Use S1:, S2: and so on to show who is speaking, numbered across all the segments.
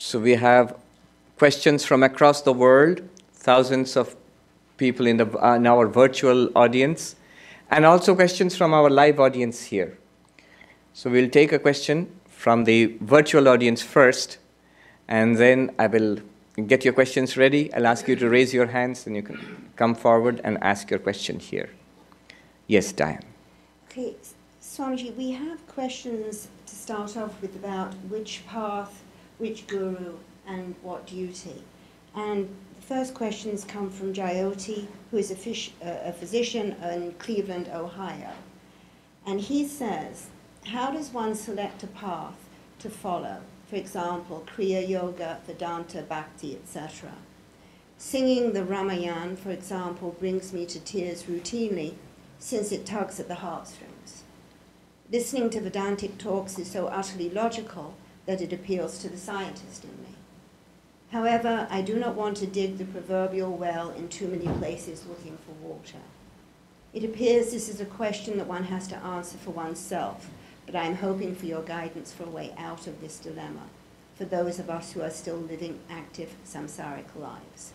S1: So we have questions from across the world, thousands of people in our virtual audience, and also questions from our live audience here. So we'll take a question from the virtual audience first, and then I will get your questions ready. I'll ask you to raise your hands, and you can come forward and ask your question here. Yes, Diane.
S2: Okay, Swamiji, we have questions to start off with about which path, which guru, and what duty. And the first questions come from Jyoti, who is a physician in Cleveland, Ohio. And he says, how does one select a path to follow? For example, Kriya Yoga, Vedanta, Bhakti, etc. Singing the Ramayana, for example, brings me to tears routinely since it tugs at the heartstrings. Listening to Vedantic talks is so utterly logical that it appeals to the scientist in me. However, I do not want to dig the proverbial well in too many places looking for water. It appears this is a question that one has to answer for oneself, but I am hoping for your guidance for a way out of this dilemma, for those of us who are still living active samsaric lives.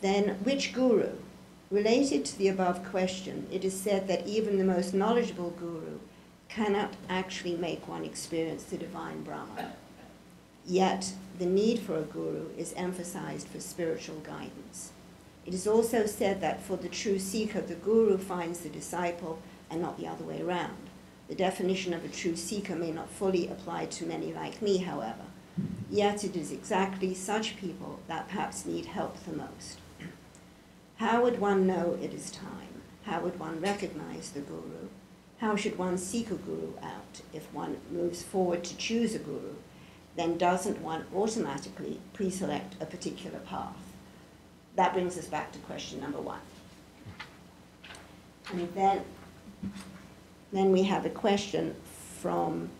S2: Then, which guru? Related to the above question, it is said that even the most knowledgeable guru cannot actually make one experience the divine Brahman. Yet, the need for a guru is emphasized for spiritual guidance. It is also said that for the true seeker, the guru finds the disciple and not the other way around. The definition of a true seeker may not fully apply to many like me, however. Yet it is exactly such people that perhaps need help the most. How would one know it is time? How would one recognize the guru? How should one seek a guru out? If one moves forward to choose a guru, then doesn't one automatically pre-select a particular path? That brings us back to question number one. And then we have a question from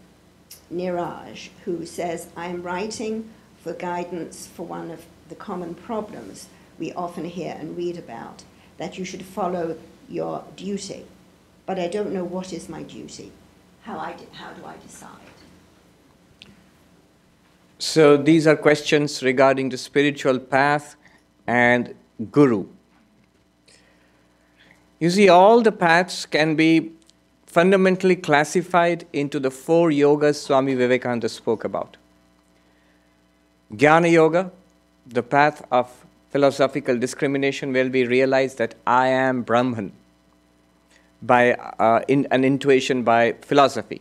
S2: Niraj, who says, I'm writing for guidance for one of the common problems we often hear and read about, that you should follow your duty. But I don't know what is my duty. How do I decide?
S1: So these are questions regarding the spiritual path and guru. You see, all the paths can be fundamentally classified into the 4 yogas Swami Vivekananda spoke about. Jnana Yoga, the path of philosophical discrimination, where we realize that I am Brahman by an intuition by philosophy.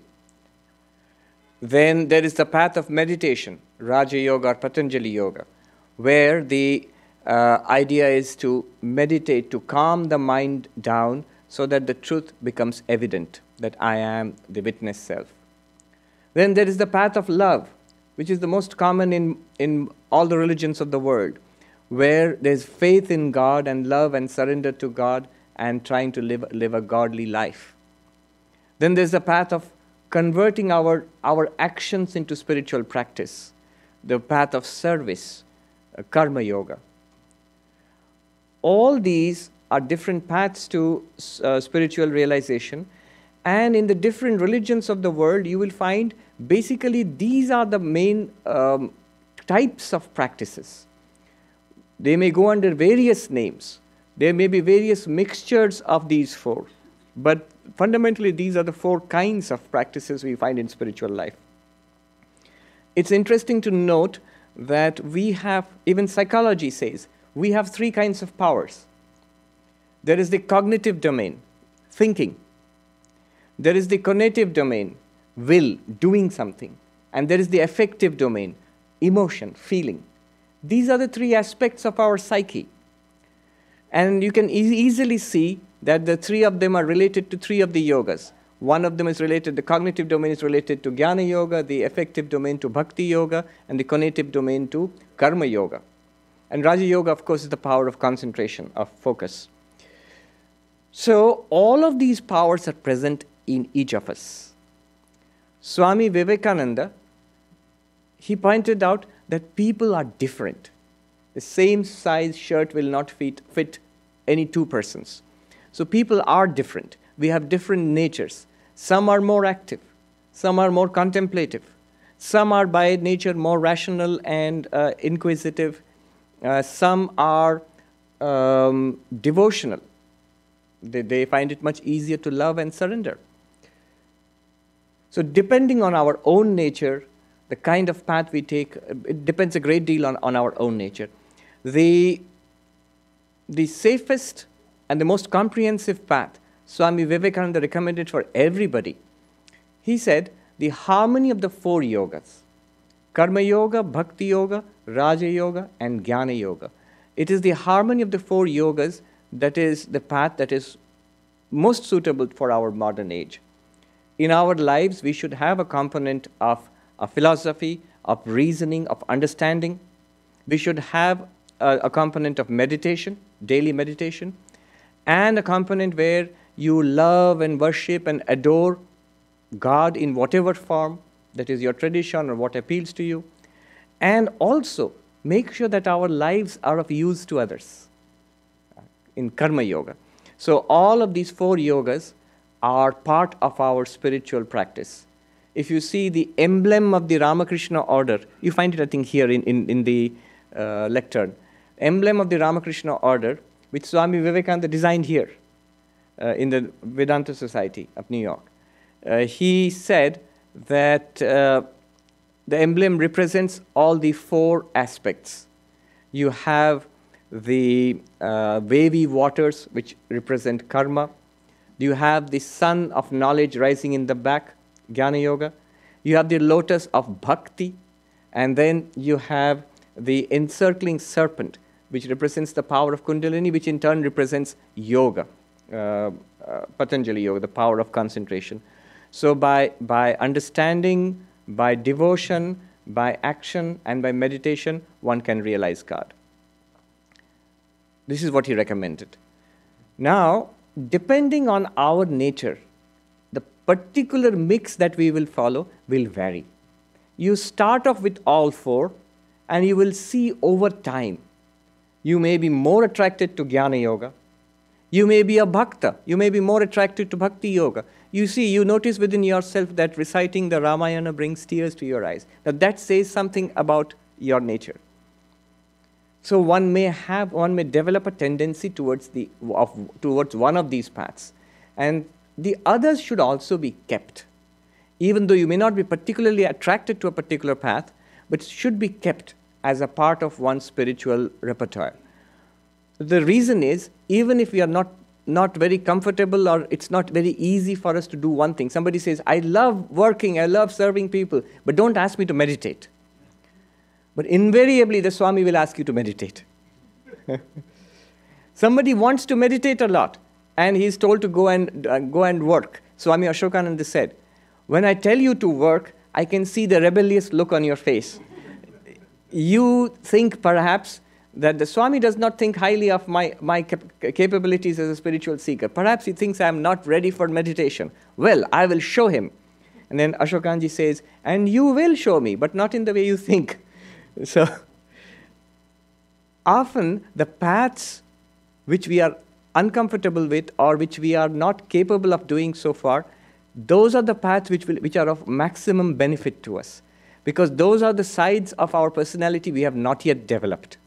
S1: Then there is the path of meditation, Raja Yoga or Patanjali Yoga, where the idea is to meditate, to calm the mind down so that the truth becomes evident, that I am the witness self. Then there is the path of love, which is the most common in all the religions of the world, where there's faith in God and love and surrender to God and trying to live a godly life. Then there's the path of converting our actions into spiritual practice, the path of service, karma yoga. All these are different paths to spiritual realization, and in the different religions of the world, you will find basically these are the main types of practices. They may go under various names. There may be various mixtures of these 4. But fundamentally, these are the 4 kinds of practices we find in spiritual life. It's interesting to note that we have, even psychology says, we have 3 kinds of powers. There is the cognitive domain, thinking. There is the cognitive domain, will, doing something. And there is the affective domain, emotion, feeling. These are the 3 aspects of our psyche. And you can easily see that the 3 of them are related to 3 of the yogas. One of them is related, the cognitive domain is related to Jnana Yoga, the affective domain to Bhakti Yoga, and the cognitive domain to Karma Yoga. And Raja Yoga, of course, is the power of concentration, of focus. So all of these powers are present in each of us. Swami Vivekananda, he pointed out that people are different. The same size shirt will not fit any 2 persons. So people are different. We have different natures. Some are more active. Some are more contemplative. Some are by nature more rational and inquisitive. Some are devotional. They find it much easier to love and surrender. So depending on our own nature, the kind of path we take, it depends a great deal on our own nature. The safest and the most comprehensive path Swami Vivekananda recommended for everybody, he said, the harmony of the 4 yogas, Karma Yoga, Bhakti Yoga, Raja Yoga, and Jnana Yoga. It is the harmony of the 4 yogas that is the path that is most suitable for our modern age. In our lives, we should have a component of a philosophy, of reasoning, of understanding. We should have a component of meditation, daily meditation, and a component where you love and worship and adore God in whatever form, that is your tradition or what appeals to you. And also, make sure that our lives are of use to others in Karma Yoga. So all of these 4 yogas are part of our spiritual practice. If you see the emblem of the Ramakrishna order, you find it, I think, here in the lectern. Emblem of the Ramakrishna order, which Swami Vivekananda designed here in the Vedanta Society of New York. He said that the emblem represents all the 4 aspects. You have the wavy waters, which represent karma. You have the sun of knowledge rising in the back, Jnana Yoga. You have the lotus of bhakti. And then you have the encircling serpent, which represents the power of Kundalini, which in turn represents yoga, Patanjali Yoga, the power of concentration. So by understanding, by devotion, by action, and by meditation, one can realize God. This is what he recommended. Now, depending on our nature, the particular mix that we will follow will vary. You start off with all 4, and you will see over time, you may be more attracted to Jnana Yoga. You may be a bhakta. You may be more attracted to Bhakti Yoga. You notice within yourself that reciting the Ramayana brings tears to your eyes. Now that says something about your nature. So one may develop a tendency towards one of these paths. And the others should also be kept. Even though you may not be particularly attracted to a particular path, but should be kept as a part of one's spiritual repertoire. The reason is, even if we are not very comfortable or it's not very easy for us to do one thing. Somebody says, I love working, I love serving people, but don't ask me to meditate. But invariably, the Swami will ask you to meditate. Somebody wants to meditate a lot, and he's told to go and work. Swami Ashokananda said, when I tell you to work, I can see the rebellious look on your face. You think perhaps that the Swami does not think highly of my capabilities as a spiritual seeker. Perhaps he thinks I am not ready for meditation. Well, I will show him. And then Ashokanji says, and you will show me, but not in the way you think. So, often the paths which we are uncomfortable with or which we are not capable of doing so far, those are the paths which are of maximum benefit to us. Because those are the sides of our personality we have not yet developed.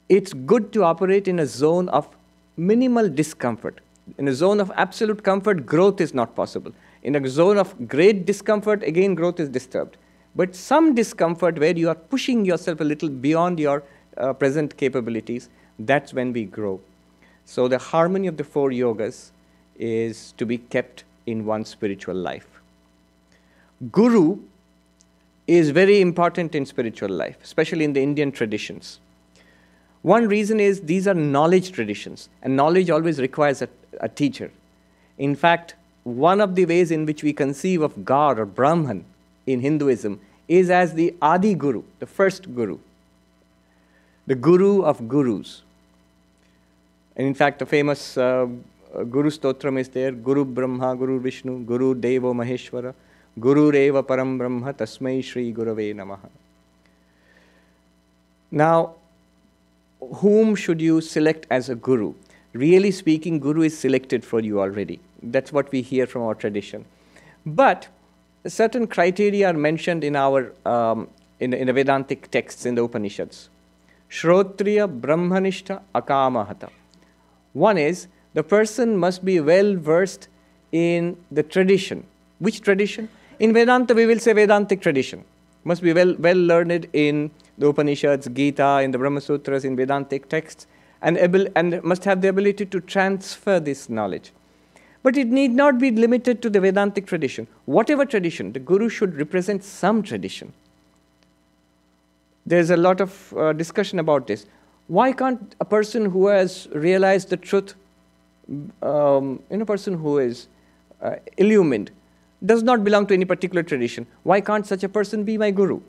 S1: It's good to operate in a zone of minimal discomfort. In a zone of absolute comfort, growth is not possible. In a zone of great discomfort, again, growth is disturbed. But some discomfort where you are pushing yourself a little beyond your present capabilities, that's when we grow. So the harmony of the 4 yogas is to be kept in one's spiritual life. Guru is very important in spiritual life, especially in the Indian traditions. One reason is these are knowledge traditions, and knowledge always requires a teacher. In fact, one of the ways in which we conceive of God or Brahman in Hinduism is as the Adi Guru, the first Guru, the Guru of Gurus. And in fact, the famous Guru Stotram is there, Guru Brahma, Guru Vishnu, Guru Devo Maheshwara, Guru Reva Param Brahma, Tasmai Shri Gurave Namaha. Now, whom should you select as a Guru? Really speaking, Guru is selected for you already. That's what we hear from our tradition. But certain criteria are mentioned in our in the Vedantic texts in the Upanishads. Shrotriya Brahmanishta Akamahata. One is, the person must be well versed in the tradition. Which tradition? In Vedanta, we will say Vedantic tradition. Must be well learned in the Upanishads, Gita, in the Brahma Sutras, in Vedantic texts, and must have the ability to transfer this knowledge. But it need not be limited to the Vedantic tradition. Whatever tradition, the Guru should represent some tradition. There's a lot of discussion about this. Why can't a person who has realized the truth, a person who is illumined, does not belong to any particular tradition, why can't such a person be my Guru?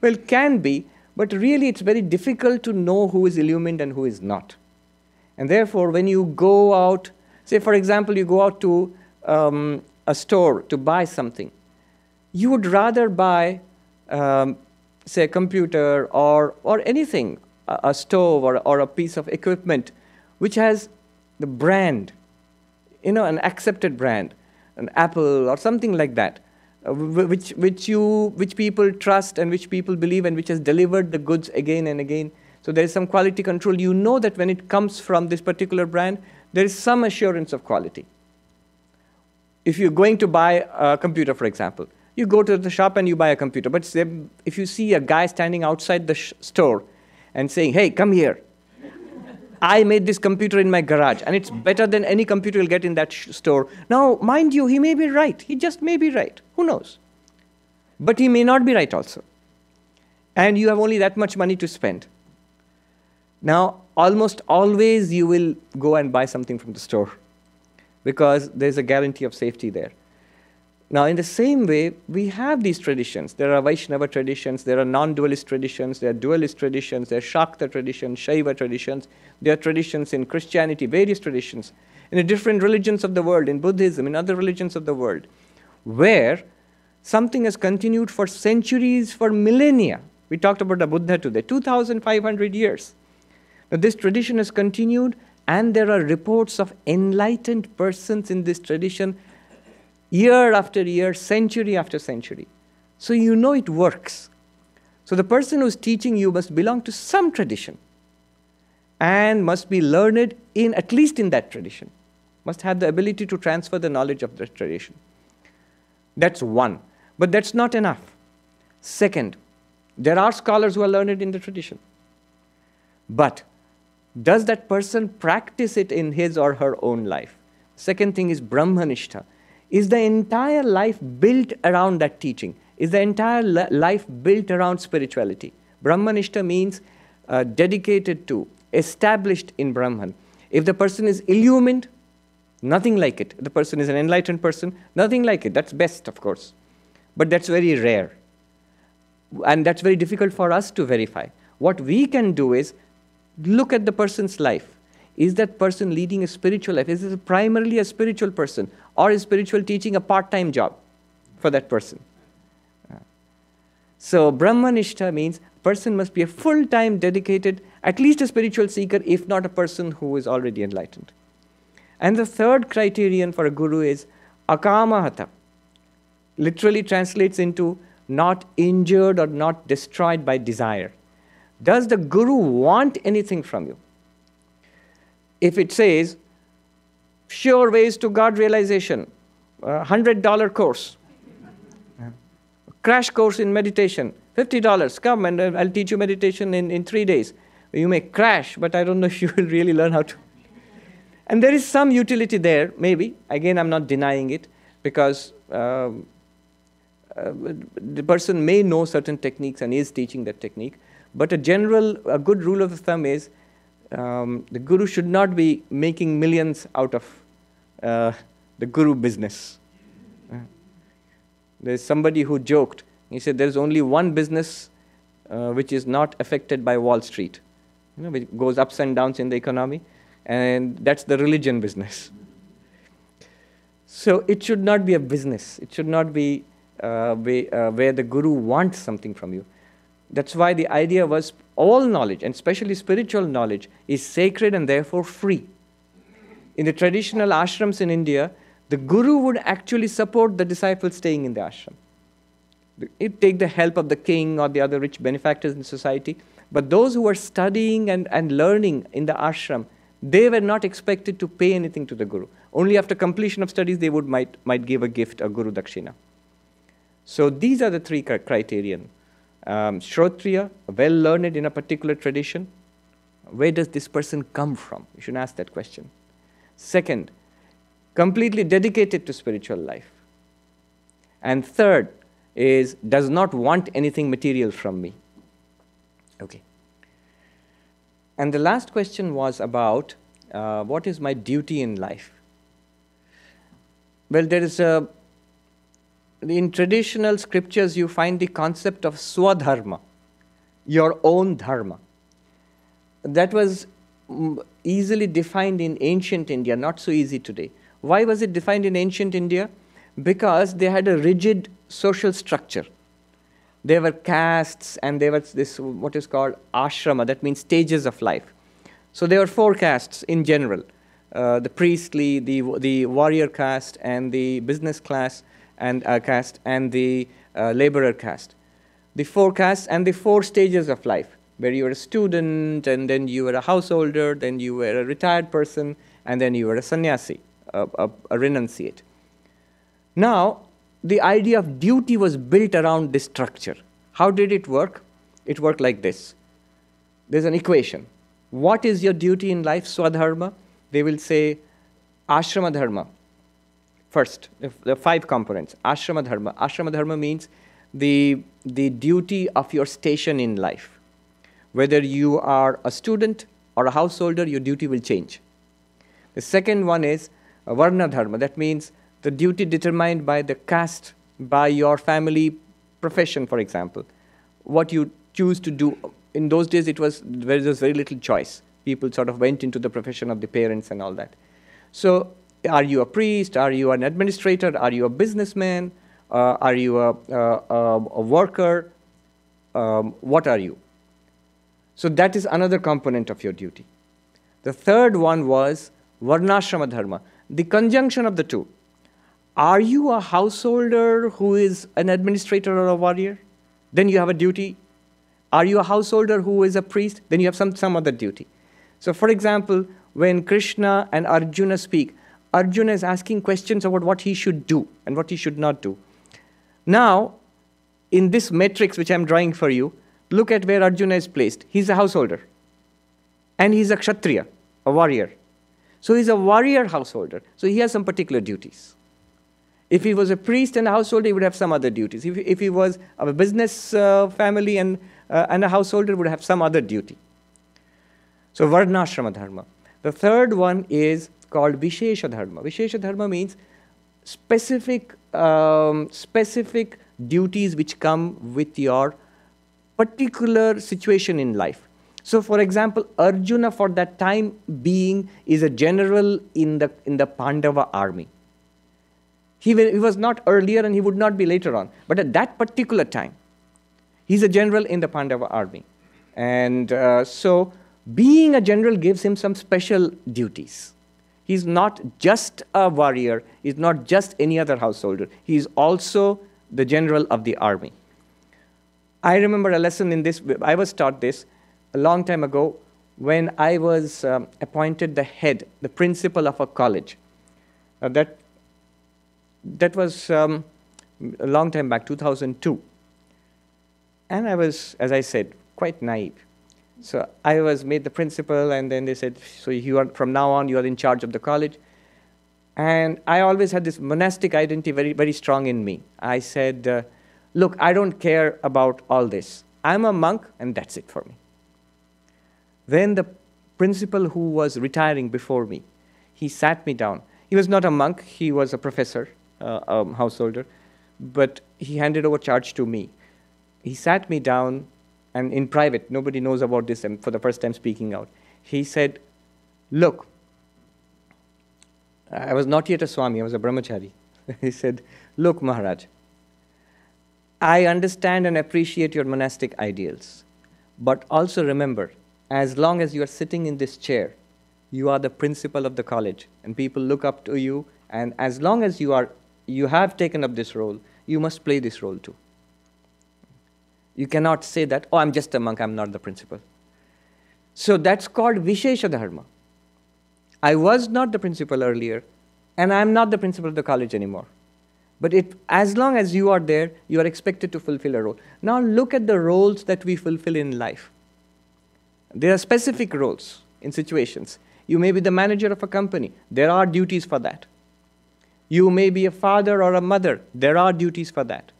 S1: Well, can be, but really it's very difficult to know who is illumined and who is not. And therefore, when you go out, say for example, you go out to a store to buy something, you would rather buy say a computer or anything, a stove or a piece of equipment which has the brand, an accepted brand, an Apple or something like that, which people trust and which people believe and which has delivered the goods again and again. So there is some quality control. You know that when it comes from this particular brand, there is some assurance of quality. If you're going to buy a computer, for example, you go to the shop and you buy a computer. But if you see a guy standing outside the store and saying, hey, come here. I made this computer in my garage, and it's better than any computer you'll get in that store. Now, mind you, he may be right. He just may be right. Who knows? But he may not be right also. And you have only that much money to spend. Now, almost always you will go and buy something from the store because there's a guarantee of safety there. Now, in the same way, we have these traditions. There are Vaishnava traditions, there are non-dualist traditions, there are dualist traditions, there are Shakta traditions, Shaiva traditions, there are traditions in Christianity, various traditions, in the different religions of the world, in Buddhism, in other religions of the world, where something has continued for centuries, for millennia. We talked about the Buddha today, 2,500 years. Now, this tradition has continued, and there are reports of enlightened persons in this tradition year after year, century after century. So you know it works. So the person who's teaching you must belong to some tradition and must be learned in, at least in that tradition, must have the ability to transfer the knowledge of the tradition. That's one. But that's not enough. Second, there are scholars who are learned in the tradition. But does that person practice it in his or her own life? Second thing is Brahmanishta. Is the entire life built around that teaching? Is the entire life built around spirituality? Brahmanishta means dedicated to, established in Brahman. If the person is illumined, nothing like it. The person is an enlightened person, nothing like it. That's best, of course. But that's very rare. And that's very difficult for us to verify. What we can do is look at the person's life. Is that person leading a spiritual life? Is it primarily a spiritual person? Or is spiritual teaching a part-time job for that person? So Brahmanishta means person must be a full-time dedicated, at least a spiritual seeker, if not a person who is already enlightened. And the third criterion for a guru is akamahata. Literally translates into not injured or not destroyed by desire. Does the guru want anything from you? If it says, sure ways to God realization, $100 course, crash course in meditation, $50, come and I'll teach you meditation in 3 days. You may crash, but I don't know if you will really learn how to. And there is some utility there, maybe. Again, I'm not denying it, because the person may know certain techniques and is teaching that technique. But a good rule of thumb is, the guru should not be making millions out of the guru business. There's somebody who joked. He said there's only one business which is not affected by Wall Street, which goes ups and downs in the economy, and that's the religion business. So it should not be a business. It should not be where the guru wants something from you. That's why the idea was all knowledge, and especially spiritual knowledge, is sacred and therefore free. In the traditional ashrams in India, the guru would actually support the disciple staying in the ashram. It take the help of the king or the other rich benefactors in society. But those who were studying and learning in the ashram, they were not expected to pay anything to the guru. Only after completion of studies they might give a gift, a guru dakshina. So these are the three criterion. Shrotriya, well learned in a particular tradition. Where does this person come from? You should ask that question. Second, completely dedicated to spiritual life. And third is, does not want anything material from me. Okay. And the last question was about what is my duty in life? Well, there is in traditional scriptures you find the concept of swadharma, your own dharma. That was easily defined in ancient India, not so easy today. Why was it defined in ancient India? Because they had a rigid social structure. There were castes and there was this, what is called ashrama, that means stages of life. So there were 4 castes in general, the priestly, the warrior caste, and the business class and caste, and the laborer caste. The 4 castes and the 4 stages of life, where you were a student, and then you were a householder, then you were a retired person, and then you were a sannyasi, a renunciate. Now, the idea of duty was built around this structure. How did it work? It worked like this. There's an equation. What is your duty in life, swadharma? They will say ashrama dharma. First, the 5 components. Ashrama dharma. Ashrama dharma means the duty of your station in life. Whether you are a student or a householder, your duty will change. The second one is varna dharma. That means the duty determined by the caste, by your family profession, for example. What you choose to do. In those days, there was very little choice. People sort of went into the profession of the parents and all that. So, are you a priest? Are you an administrator? Are you a businessman? Are you a worker? What are you? So that is another component of your duty. The third one was varnashrama dharma, the conjunction of the two. Are you a householder who is an administrator or a warrior? Then you have a duty. Are you a householder who is a priest? Then you have some other duty. So for example, when Krishna and Arjuna speak, Arjuna is asking questions about what he should do and what he should not do. Now, in this matrix which I'm drawing for you, look at where Arjuna is placed. He's a householder. And he's a kshatriya, a warrior. So he's a warrior householder. So he has some particular duties. If he was a priest and a householder, he would have some other duties. If he was of a business family and a householder, would have some other duty. So varnashrama dharma. The third one is called vishesha dharma. Vishesha dharma means specific duties which come with your particular situation in life. So for example, Arjuna for that time being is a general in the Pandava army. He was not earlier and he would not be later on. But at that particular time, he's a general in the Pandava army. And so being a general gives him some special duties. He's not just a warrior. He's not just any other householder. He's also the general of the army. I remember a lesson in this. I was taught this a long time ago when I was appointed the head, the principal of a college. That was a long time back, 2002. And I was, as I said, quite naive. So I was made the principal, and then they said, so you are, from now on, you are in charge of the college. And I always had this monastic identity very, very strong in me. I said, look, I don't care about all this. I'm a monk, and that's it for me. Then the principal who was retiring before me, he sat me down. He was not a monk, he was a professor, a householder, but he handed over charge to me. He sat me down, and in private, nobody knows about this, and for the first time speaking out. He said, look, I was not yet a Swami, I was a brahmachari. He said, look, Maharaj, I understand and appreciate your monastic ideals, but also remember, as long as you are sitting in this chair, you are the principal of the college, and people look up to you, and as long as you have taken up this role, you must play this role too. You cannot say that, oh, I'm just a monk, I'm not the principal. So that's called Vishesha Dharma. I was not the principal earlier, and I'm not the principal of the college anymore. But as long as you are there, you are expected to fulfill a role. Now look at the roles that we fulfill in life. There are specific roles in situations. You may be the manager of a company. There are duties for that. You may be a father or a mother. There are duties for that.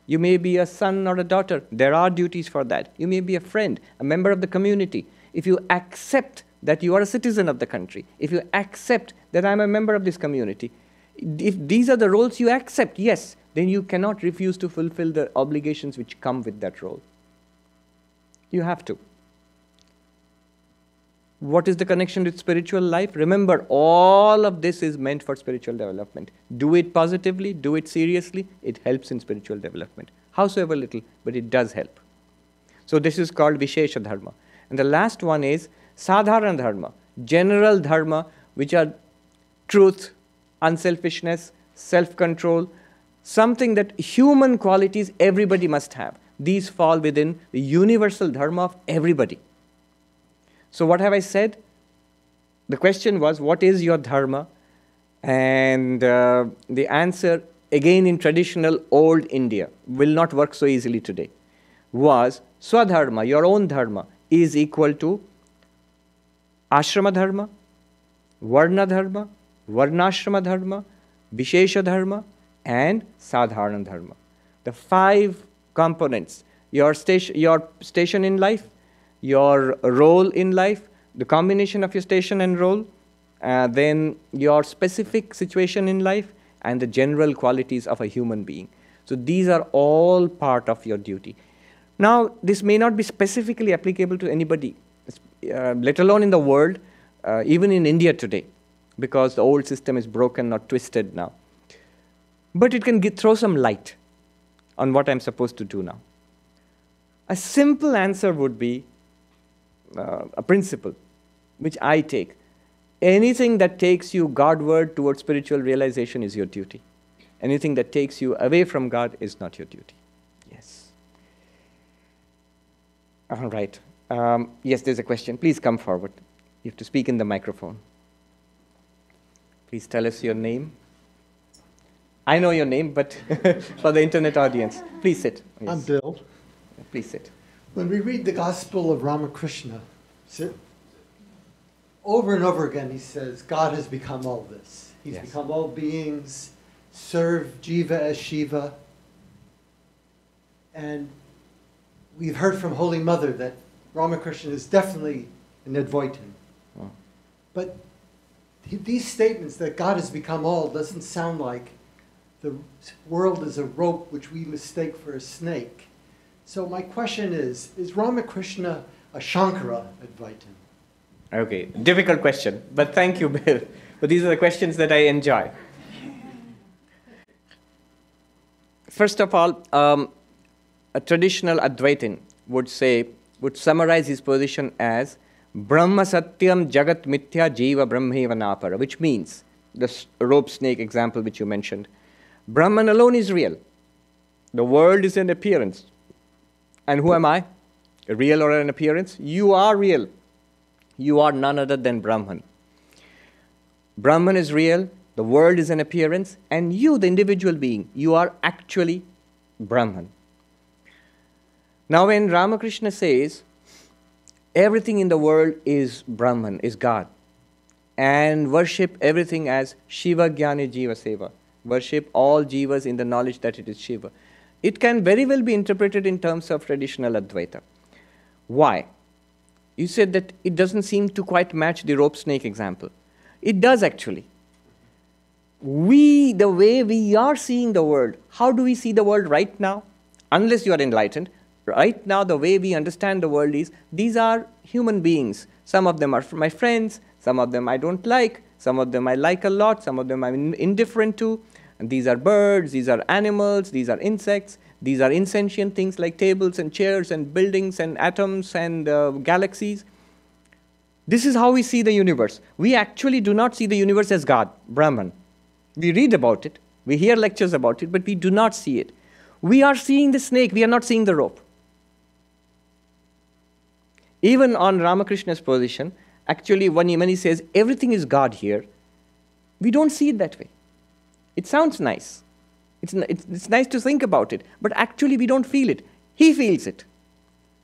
S1: You may be a son or a daughter. There are duties for that. You may be a friend, a member of the community. If you accept that you are a citizen of the country, if you accept that I'm a member of this community, if these are the roles you accept, yes, then you cannot refuse to fulfill the obligations which come with that role. You have to. What is the connection with spiritual life? Remember, all of this is meant for spiritual development. Do it positively, do it seriously, it helps in spiritual development. Howsoever little, but it does help. So this is called Vishesha Dharma. And the last one is Sadharana Dharma, general Dharma, which are truth, unselfishness, self-control, something that human qualities everybody must have. These fall within the universal Dharma of everybody. So what have I said? The question was, what is your Dharma? And the answer, again in traditional old India, will not work so easily today, was Swadharma, your own Dharma, is equal to Ashrama Dharma, Varna Dharma, Varnashrama Dharma, Vishesha Dharma, and Sadharana Dharma. The 5 components, your station in life, your role in life, the combination of your station and role, then your specific situation in life, and the general qualities of a human being. So these are all part of your duty. Now, this may not be specifically applicable to anybody, let alone in the world, even in India today, because the old system is broken or twisted now. But it can throw some light on what I'm supposed to do now. A simple answer would be a principle, which I take. Anything that takes you Godward towards spiritual realization is your duty. Anything that takes you away from God is not your duty. Yes. All right. Yes, there's a question. Please come forward. You have to speak in the microphone. Please tell us your name. I know your name, but for the internet audience, please sit. Yes.
S3: I'm Bill.
S1: Please sit.
S3: When we read the Gospel of Ramakrishna, over and over again he says, God has become all this. He's become all beings, serve Jiva as Shiva. And we've heard from Holy Mother that Ramakrishna is definitely an Advaitin. Oh. But these statements that God has become all doesn't sound like the world is a rope which we mistake for a snake. So my question is Ramakrishna a Shankara Advaitin?
S1: Okay, difficult question, but thank you, Bill. But these are the questions that I enjoy. First of all, a traditional Advaitin would summarize his position as Brahma Satyam Jagat Mithya Jiva Brahmeva Napara, which means, the rope snake example which you mentioned, Brahman alone is real. The world is an appearance. And who am I? A real or an appearance? You are real. You are none other than Brahman. Brahman is real, the world is an appearance, and you, the individual being, you are actually Brahman. Now when Ramakrishna says, everything in the world is Brahman, is God, and worship everything as Shiva Jnani Jiva Seva, worship all jivas in the knowledge that it is Shiva, it can very well be interpreted in terms of traditional Advaita. Why? You said that it doesn't seem to quite match the rope snake example. It does actually. The way we are seeing the world, how do we see the world right now? Unless you are enlightened, right now the way we understand the world is, these are human beings. Some of them are my friends, some of them I don't like, some of them I like a lot, some of them I'm indifferent to. And these are birds, these are animals, these are insects, these are insentient things like tables and chairs and buildings and atoms and galaxies. This is how we see the universe. We actually do not see the universe as God, Brahman. We read about it, we hear lectures about it, but we do not see it. We are seeing the snake, we are not seeing the rope. Even on Ramakrishna's position, actually when he says everything is God here, we don't see it that way. It sounds nice. It's nice to think about it, but actually we don't feel it. He feels it.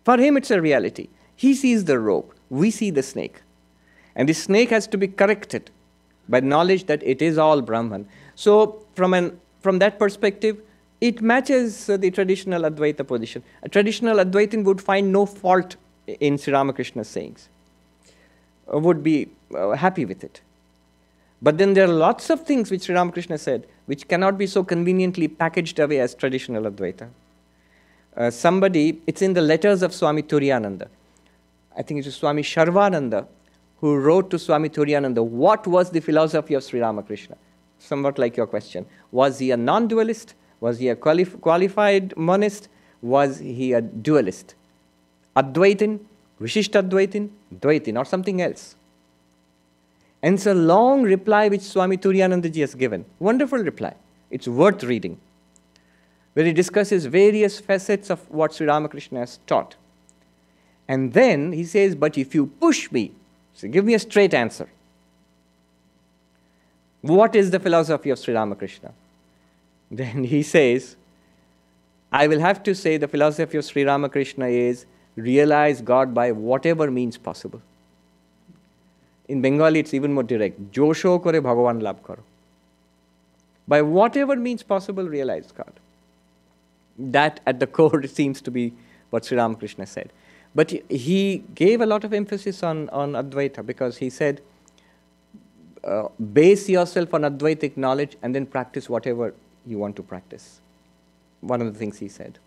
S1: For him it's a reality. He sees the rope, we see the snake. And the snake has to be corrected by knowledge that it is all Brahman. So from that perspective, it matches the traditional Advaita position. A traditional Advaitin would find no fault in Sri Ramakrishna's sayings, would be happy with it. But then there are lots of things which Sri Ramakrishna said which cannot be so conveniently packaged away as traditional Advaita. It's in the letters of Swami Turiyananda. I think it was Swami Sarvapriyananda who wrote to Swami Turiyananda, what was the philosophy of Sri Ramakrishna? Somewhat like your question. Was he a non-dualist? Was he a qualified monist? Was he a dualist? Advaitin, Vishishta Advaitin, Dvaitin, or something else? And it's a long reply which Swami Turiyananda ji has given. Wonderful reply. It's worth reading, where he discusses various facets of what Sri Ramakrishna has taught. And then he says, but if you push me, so give me a straight answer. What is the philosophy of Sri Ramakrishna? Then he says, I will have to say the philosophy of Sri Ramakrishna is realize God by whatever means possible. In Bengali, it's even more direct. Josho kore Bhagavan labh karo. By whatever means possible, realize God. That at the core seems to be what Sri Ramakrishna said. But he gave a lot of emphasis on Advaita, because he said, base yourself on Advaitic knowledge and then practice whatever you want to practice. One of the things he said.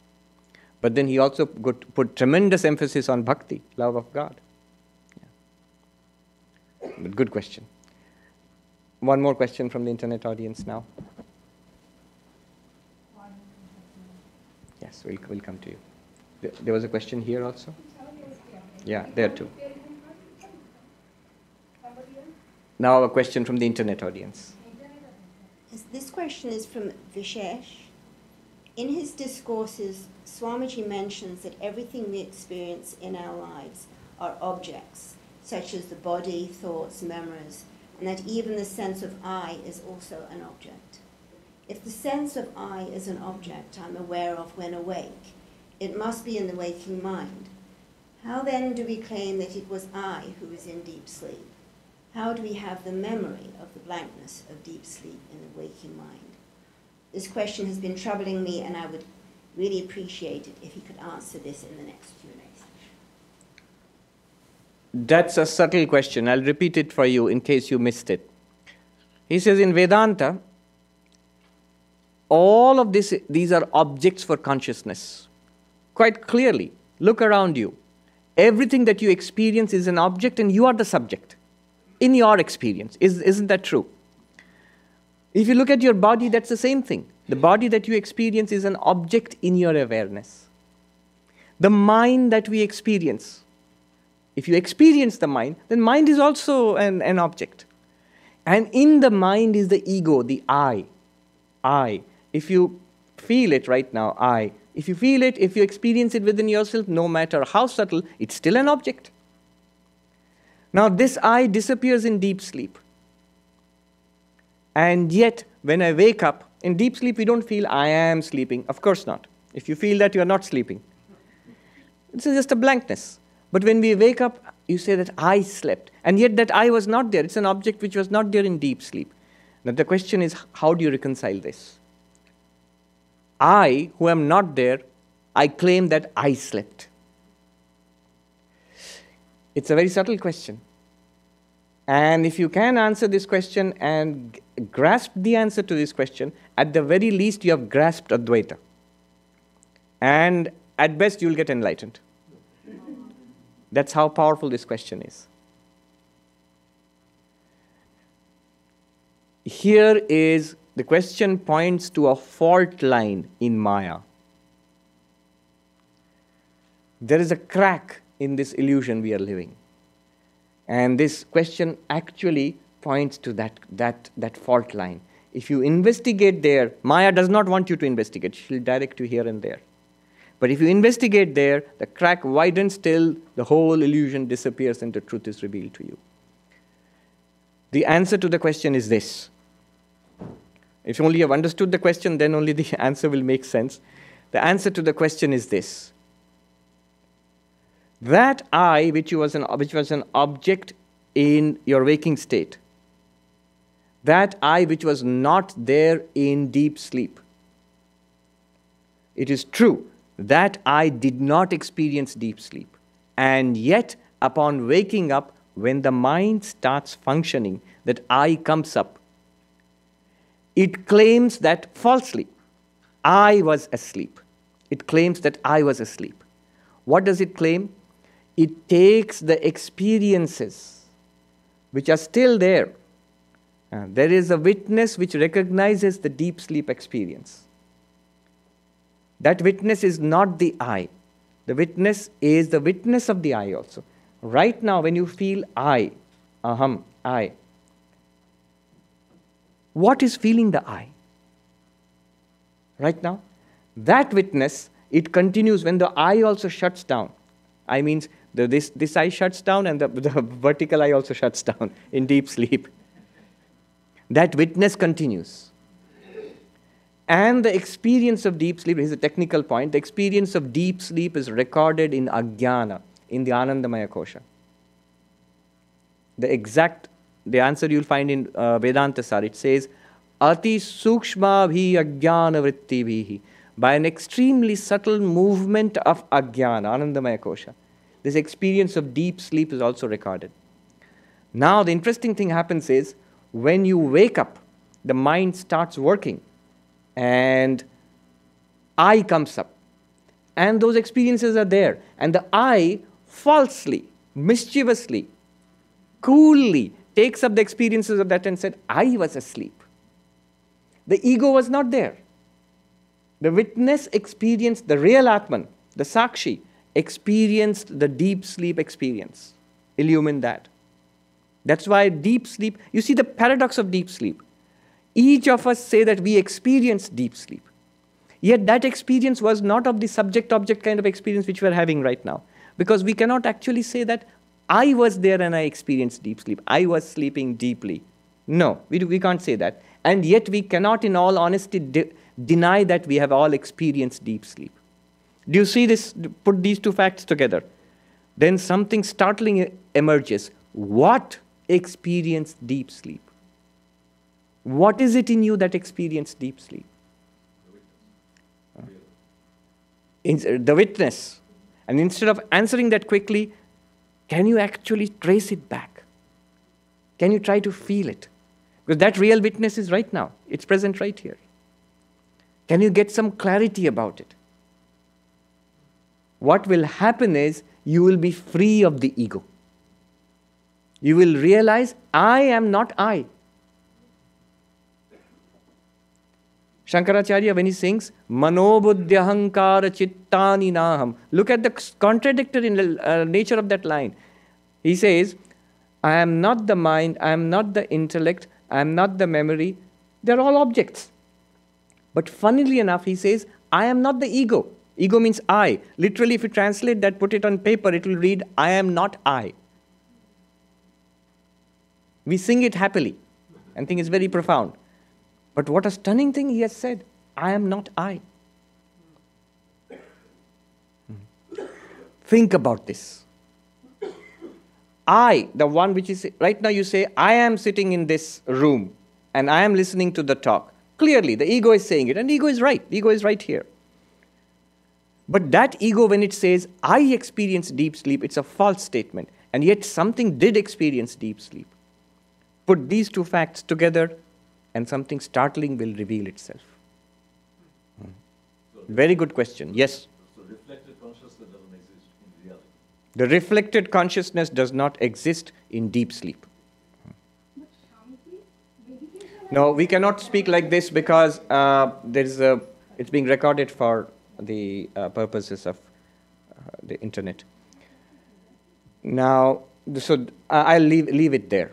S1: But then he also put tremendous emphasis on bhakti, love of God. Yeah. But good question. One more question from the internet audience now. Yes, we'll come to you. There was a question here also? Yeah, there too. Now a question from the internet audience.
S2: Yes, this question is from Vishesh. In his discourses, Swamiji mentions that everything we experience in our lives are objects, such as the body, thoughts, memories, and that even the sense of I is also an object. If the sense of I is an object I'm aware of when awake, it must be in the waking mind. How then do we claim that it was I who was in deep sleep? How do we have the memory of the blankness of deep sleep in the waking mind? This question has been troubling me, and I would really appreciate it if he could answer this in the next Q&A session.
S1: That's a subtle question. I'll repeat it for you in case you missed it. He says in Vedanta, all of these are objects for consciousness. Quite clearly, look around you. Everything that you experience is an object and you are the subject in your experience. Isn't that true? If you look at your body, that's the same thing. The body that you experience is an object in your awareness. The mind that we experience, if you experience the mind, then mind is also an object. And in the mind is the ego, the I. I. If you feel it right now, I. If you feel it, if you experience it within yourself, no matter how subtle, it's still an object. Now this I disappears in deep sleep. And yet, when I wake up, in deep sleep we don't feel I am sleeping. Of course not. If you feel that, you are not sleeping. It's just a blankness. But when we wake up, you say that I slept. And yet that I was not there. It's an object which was not there in deep sleep. Now the question is, how do you reconcile this? I, who am not there, I claim that I slept. It's a very subtle question. And if you can answer this question and grasp the answer to this question, at the very least you have grasped Advaita. And at best you will get enlightened. That's how powerful this question is. Here is, the question points to a fault line in Maya. There is a crack in this illusion we are living. And this question actually points to that fault line. If you investigate there, Maya does not want you to investigate. She'll direct you here and there. But if you investigate there, the crack widens till the whole illusion disappears and the truth is revealed to you. The answer to the question is this. If only you have understood the question, then only the answer will make sense. The answer to the question is this. That I, which was an object in your waking state, that I which was not there in deep sleep, it is true that I did not experience deep sleep. And yet, upon waking up, when the mind starts functioning, that I comes up. It claims that falsely, I was asleep. It claims that I was asleep. What does it claim? It takes the experiences which are still there. There is a witness which recognizes the deep sleep experience. That witness is not the I. The witness is the witness of the I also. Right now, when you feel I, aham, I, what is feeling the I? Right now, that witness, it continues when the I also shuts down. I means this eye shuts down and the vertical eye also shuts down in deep sleep. That witness continues. And the experience of deep sleep, here's a technical point, the experience of deep sleep is recorded in Ajnana, in the Anandamaya Kosha. The answer you'll find in Vedanta Sar, it says, Ati sukshma bhi ajnana vritti bhihi. By an extremely subtle movement of Ajnana, Anandamaya Kosha, this experience of deep sleep is also recorded. Now, the interesting thing happens is, when you wake up, the mind starts working and I comes up. And those experiences are there. And the I falsely, mischievously, coolly takes up the experiences of that and said, I was asleep. The ego was not there. The witness experienced, the real Atman, the Sakshi, experienced the deep sleep experience. Illumine that. That's why deep sleep, you see the paradox of deep sleep. Each of us say that we experienced deep sleep. Yet that experience was not of the subject-object kind of experience which we are having right now. Because we cannot actually say that I was there and I experienced deep sleep. I was sleeping deeply. No, we can't say that. And yet we cannot in all honesty deny that we have all experienced deep sleep. Do you see this? Put these two facts together. Then something startling emerges. What experienced deep sleep? What is it in you that experienced deep sleep? The witness. And instead of answering that quickly, can you actually trace it back? Can you try to feel it? Because that real witness is right now. It's present right here. Can you get some clarity about it? What will happen is you will be free of the ego. You will realize, I am not I. Shankaracharya, when he sings, Manobuddhyahankara chittani naham, look at the contradictory nature of that line. He says, I am not the mind, I am not the intellect, I am not the memory. They're all objects. But funnily enough, he says, I am not the ego. Ego means I. Literally, if you translate that, put it on paper, it will read, I am not I. We sing it happily and think it's very profound. But what a stunning thing he has said, I am not I. Think about this. I, the one which is, right now you say, I am sitting in this room and I am listening to the talk. Clearly, the ego is saying it, and the ego is right. The ego is right here. But that ego, when it says, I experience deep sleep, it's a false statement. And yet something did experience deep sleep. Put these two facts together, and something startling will reveal itself. Very good question. Yes?
S4: So reflected consciousness doesn't exist in reality?
S1: The reflected consciousness does not exist in deep sleep. No, we cannot speak like this because it's being recorded for the purposes of the internet. Now, so I'll leave it there.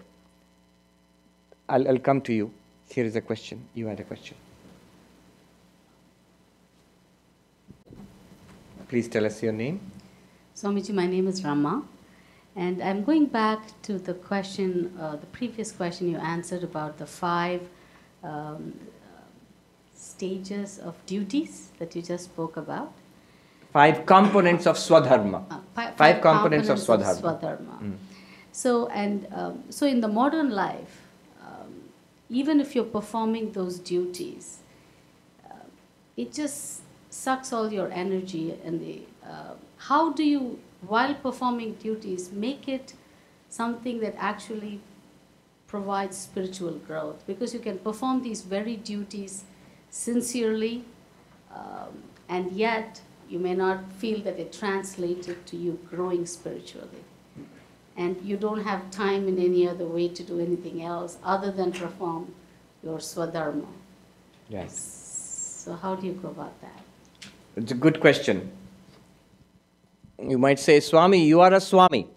S1: I'll come to you. Here is a question. You had a question. Please tell us your name.
S5: Swamiji, my name is Rama, and I'm going back to the question, the previous question you answered about the 5 stages of duties that you just spoke about.
S1: 5 components of Swadharma. 5 components of Swadharma.
S5: Swadharma. So in the modern life, even if you're performing those duties, it just sucks all your energy. And how do you, while performing duties, make it something that actually provides spiritual growth? Because you can perform these very duties sincerely, and yet you may not feel that it translated to you growing spiritually. And you don't have time in any other way to do anything else other than perform your Swadharma.
S1: Yes.
S5: So how do you go about that?
S1: It's a good question. You might say, Swami, you are a Swami.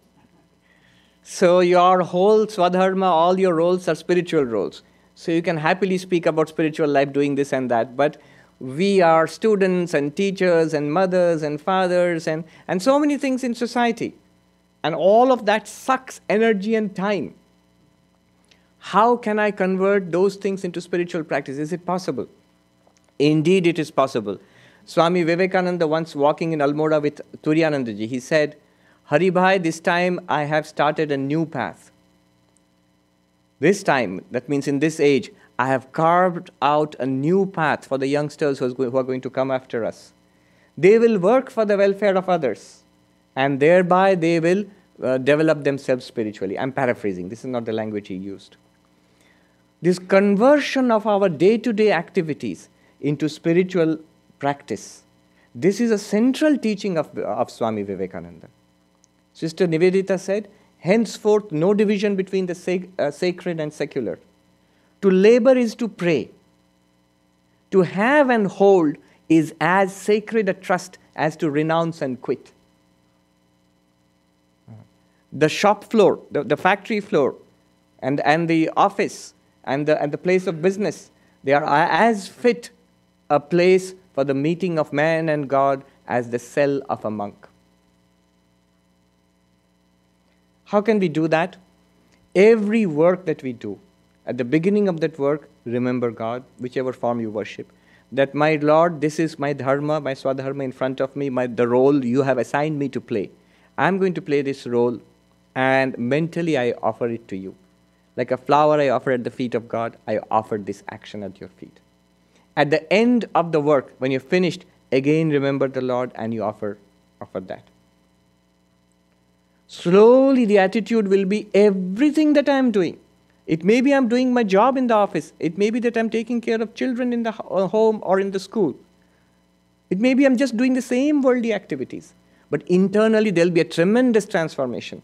S1: So your whole Swadharma, all your roles are spiritual roles. So you can happily speak about spiritual life doing this and that. But we are students and teachers and mothers and fathers and so many things in society. And all of that sucks energy and time. How can I convert those things into spiritual practice? Is it possible? Indeed, it is possible. Swami Vivekananda, once walking in Almora with Turiyanandaji, he said, Hari Bhai, this time I have started a new path. This time, that means in this age, I have carved out a new path for the youngsters who are going to come after us. They will work for the welfare of others, and thereby they will develop themselves spiritually. I'm paraphrasing. This is not the language he used. This conversion of our day-to-day activities into spiritual practice, this is a central teaching of Swami Vivekananda. Sister Nivedita said, henceforth no division between the sacred and secular. To labor is to pray. To have and hold is as sacred a trust as to renounce and quit. The shop floor, the factory floor, and the office, and the place of business, they are as fit a place for the meeting of man and God as the cell of a monk. How can we do that? Every work that we do, at the beginning of that work, remember God, whichever form you worship. That, my Lord, this is my dharma, my swadharma in front of me, the role you have assigned me to play. I'm going to play this role, and mentally I offer it to you. Like a flower I offer at the feet of God, I offer this action at your feet. At the end of the work, when you're finished, again remember the Lord and you offer that. Slowly the attitude will be everything that I'm doing. It may be I'm doing my job in the office. It may be that I'm taking care of children in the home or in the school. It may be I'm just doing the same worldly activities. But internally there'll be a tremendous transformation.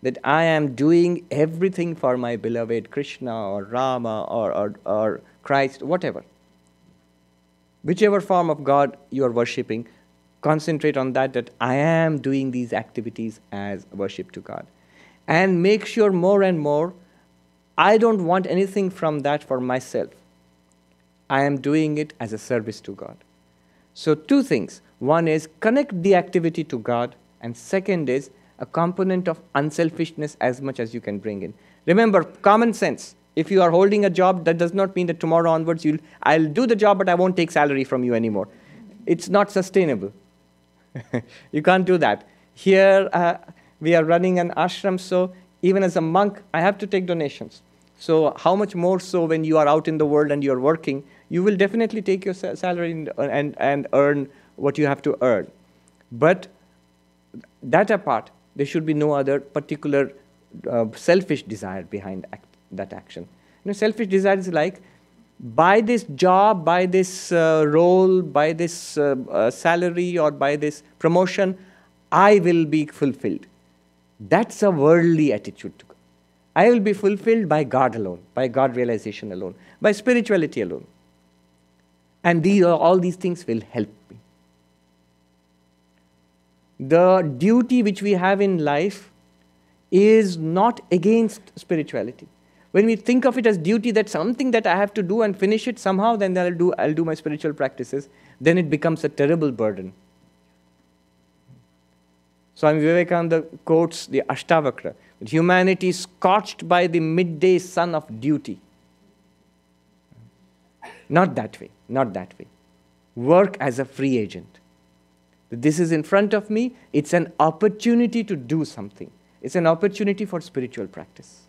S1: That I am doing everything for my beloved Krishna or Rama or Christ, whatever. Whichever form of God you are worshipping, concentrate on that I am doing these activities as worship to God. And make sure more and more, I don't want anything from that for myself. I am doing it as a service to God. So 2 things. One is connect the activity to God, and second is a component of unselfishness as much as you can bring in. Remember, common sense. If you are holding a job, that does not mean that tomorrow onwards I'll do the job, but I won't take salary from you anymore. It's not sustainable. You can't do that. Here, we are running an ashram, so even as a monk, I have to take donations. So how much more so when you are out in the world and you're working, you will definitely take your salary and earn what you have to earn. But that apart, there should be no other particular selfish desire behind that action. Selfish desire is like, by this job, by this role, by this salary, or by this promotion, I will be fulfilled. That's a worldly attitude to God. I will be fulfilled by God alone, by God realization alone, by spirituality alone. And all these things will help me. The duty which we have in life is not against spirituality. When we think of it as duty, that's something that I have to do and finish it somehow, then I'll do my spiritual practices, then it becomes a terrible burden. Swami Vivekananda quotes the Ashtavakra, that humanity is scorched by the midday sun of duty. Not that way, not that way. Work as a free agent. This is in front of me, it's an opportunity to do something. It's an opportunity for spiritual practice.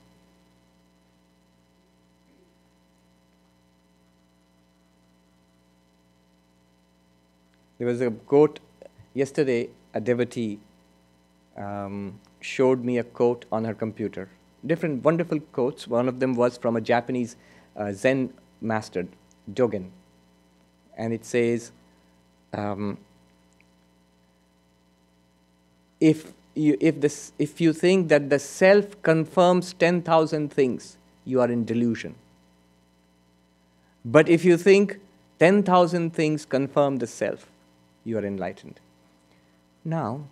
S1: There was a quote yesterday, a devotee showed me a quote on her computer. Different wonderful quotes. One of them was from a Japanese Zen master, Dogen. And it says, if you think that the self confirms 10,000 things, you are in delusion. But if you think 10,000 things confirm the self, you are enlightened. Now,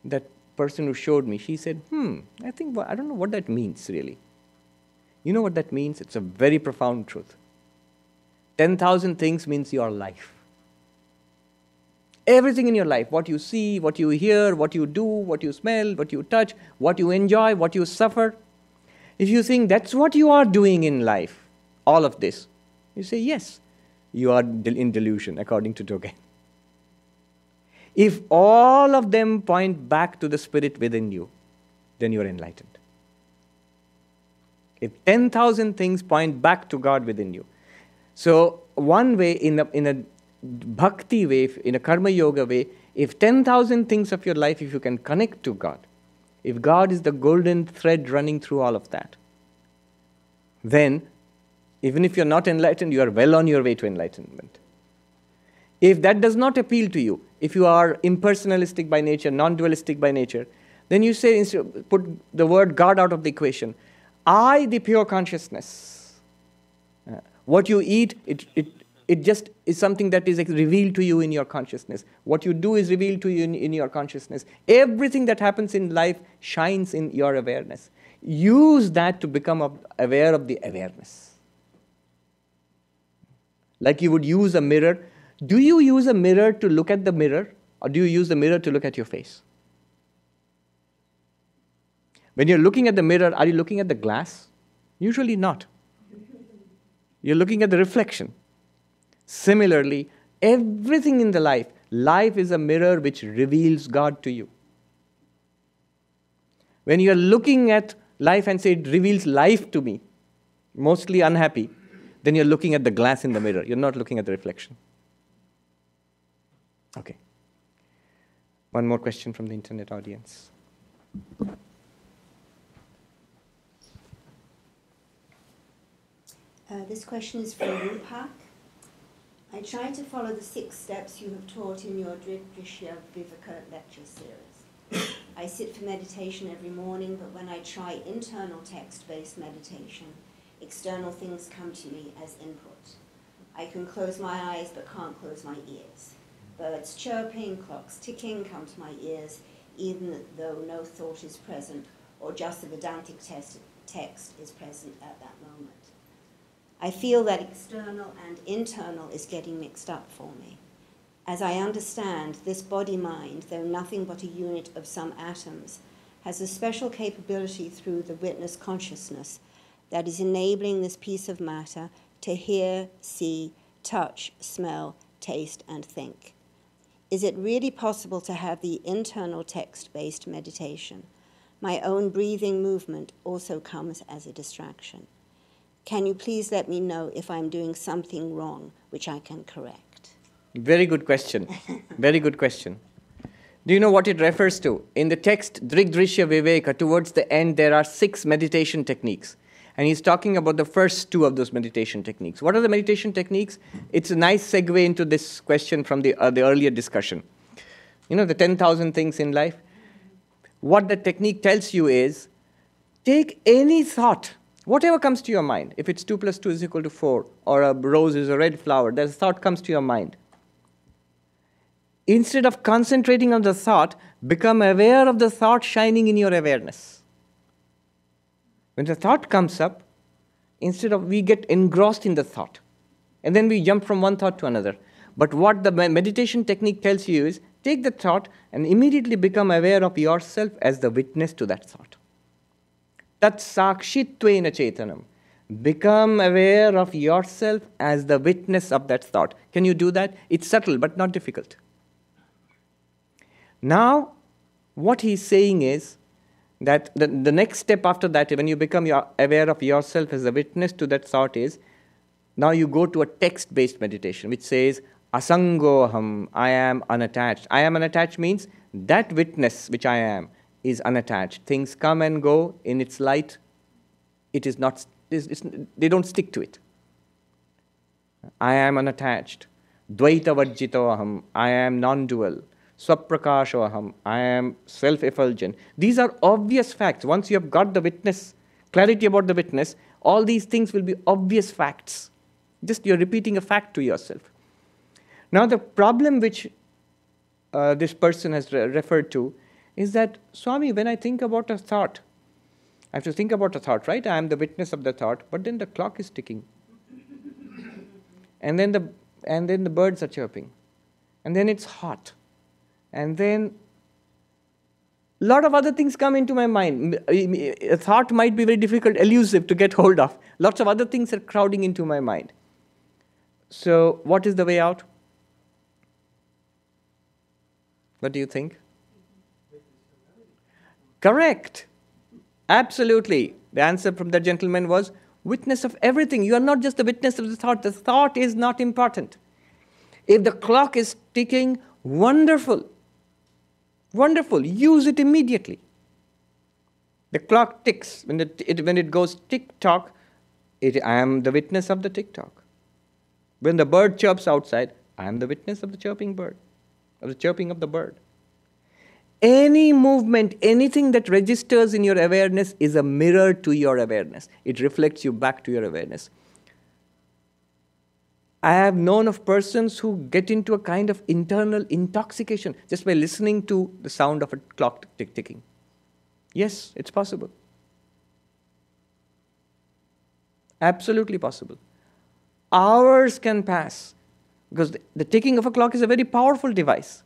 S1: that person who showed me, she said, I don't know what that means really. You know what that means? It's a very profound truth. 10,000 things means your life. Everything in your life, what you see, what you hear, what you do, what you smell, what you touch, what you enjoy, what you suffer. If you think that's what you are doing in life, all of this, you say, yes, you are in delusion, according to Dogen. If all of them point back to the spirit within you, then you are enlightened. If 10,000 things point back to God within you. So one way, in a bhakti way, in a karma yoga way, if 10,000 things of your life, if you can connect to God, if God is the golden thread running through all of that, then even if you're not enlightened, you are well on your way to enlightenment. If that does not appeal to you, if you are impersonalistic by nature, non-dualistic by nature, then you say, put the word God out of the equation. I, the pure consciousness. What you eat, it just is something that is revealed to you in your consciousness. What you do is revealed to you in your consciousness. Everything that happens in life shines in your awareness. Use that to become aware of the awareness. Like you would use a mirror. Do you use a mirror to look at the mirror, or do you use the mirror to look at your face? When you're looking at the mirror, are you looking at the glass? Usually not. You're looking at the reflection. Similarly, everything in the life is a mirror which reveals God to you. When you're looking at life and say it reveals life to me, mostly unhappy, then you're looking at the glass in the mirror. You're not looking at the reflection. Okay. One more question from the internet audience.
S2: This question is from Rupak. I try to follow the 6 steps you have taught in your Drishya Viveka lecture series. I sit for meditation every morning, but when I try internal text-based meditation, external things come to me as input. I can close my eyes but can't close my ears. Birds chirping, clocks ticking come to my ears, even though no thought is present or just the Vedantic text is present at that moment. I feel that external and internal is getting mixed up for me. As I understand, this body-mind, though nothing but a unit of some atoms, has a special capability through the witness consciousness that is enabling this piece of matter to hear, see, touch, smell, taste, and think. Is it really possible to have the internal text-based meditation? My own breathing movement also comes as a distraction. Can you please let me know if I'm doing something wrong, which I can correct?
S1: Very good question. Very good question. Do you know what it refers to? In the text, Drigdrishya Viveka, towards the end, there are 6 meditation techniques. And he's talking about the first 2 of those meditation techniques. What are the meditation techniques? It's a nice segue into this question from the earlier discussion. You know, the 10,000 things in life. What the technique tells you is, take any thought, whatever comes to your mind. If it's 2 plus 2 is equal to 4, or a rose is a red flower, that thought comes to your mind. Instead of concentrating on the thought, become aware of the thought shining in your awareness. When the thought comes up, we get engrossed in the thought. And then we jump from one thought to another. But what the meditation technique tells you is, Take the thought and immediately become aware of yourself as the witness to that thought. Tat sakshittvena chetanam. Become aware of yourself as the witness of that thought. Can you do that? It's subtle but not difficult. Now, what he's saying is that the next step after that, when you become aware of yourself as a witness to that thought, is now you go to a text-based meditation which says, Asangoham, I am unattached. I am unattached means that witness which I am is unattached. Things come and go in its light. It is not, they don't stick to it. I am unattached. Dvaita vajjito aham, I am non-dual. Swaprakasho aham, I am self-effulgent. These are obvious facts. Once you have got the witness, clarity about the witness, all these things will be obvious facts. Just you're repeating a fact to yourself. Now the problem which this person has referred to is that, Swami, when I think about a thought, I have to think about a thought, right? I am the witness of the thought, but then the clock is ticking. And then the birds are chirping. And then it's hot. And then a lot of other things come into my mind. A thought might be very difficult, elusive to get hold of. Lots of other things are crowding into my mind. So what is the way out? What do you think? Correct. Absolutely. The answer from the gentleman was, witness of everything. You are not just the witness of the thought. The thought is not important. If the clock is ticking, wonderful. Wonderful. Use it immediately. The clock ticks. When it goes tick-tock, I am the witness of the tick-tock. When the bird chirps outside, I am the witness of the chirping bird, of the chirping of the bird. Any movement, anything that registers in your awareness is a mirror to your awareness. It reflects you back to your awareness. I have known of persons who get into a kind of internal intoxication just by listening to the sound of a clock ticking. Yes, it's possible. Absolutely possible. Hours can pass because the ticking of a clock is a very powerful device.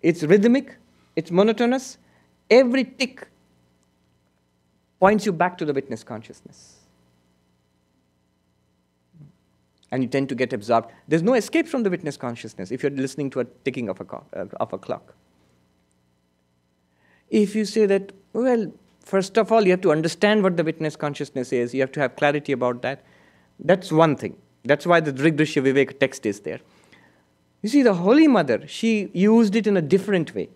S1: It's rhythmic, it's monotonous. Every tick points you back to the witness consciousness. And you tend to get absorbed. There's no escape from the witness consciousness if you're listening to a ticking of a clock. If you say that, well, first of all, you have to understand what the witness consciousness is. You have to have clarity about that. That's one thing. That's why the Drigdrishya Viveka text is there. You see, the Holy Mother, she used it in a different way.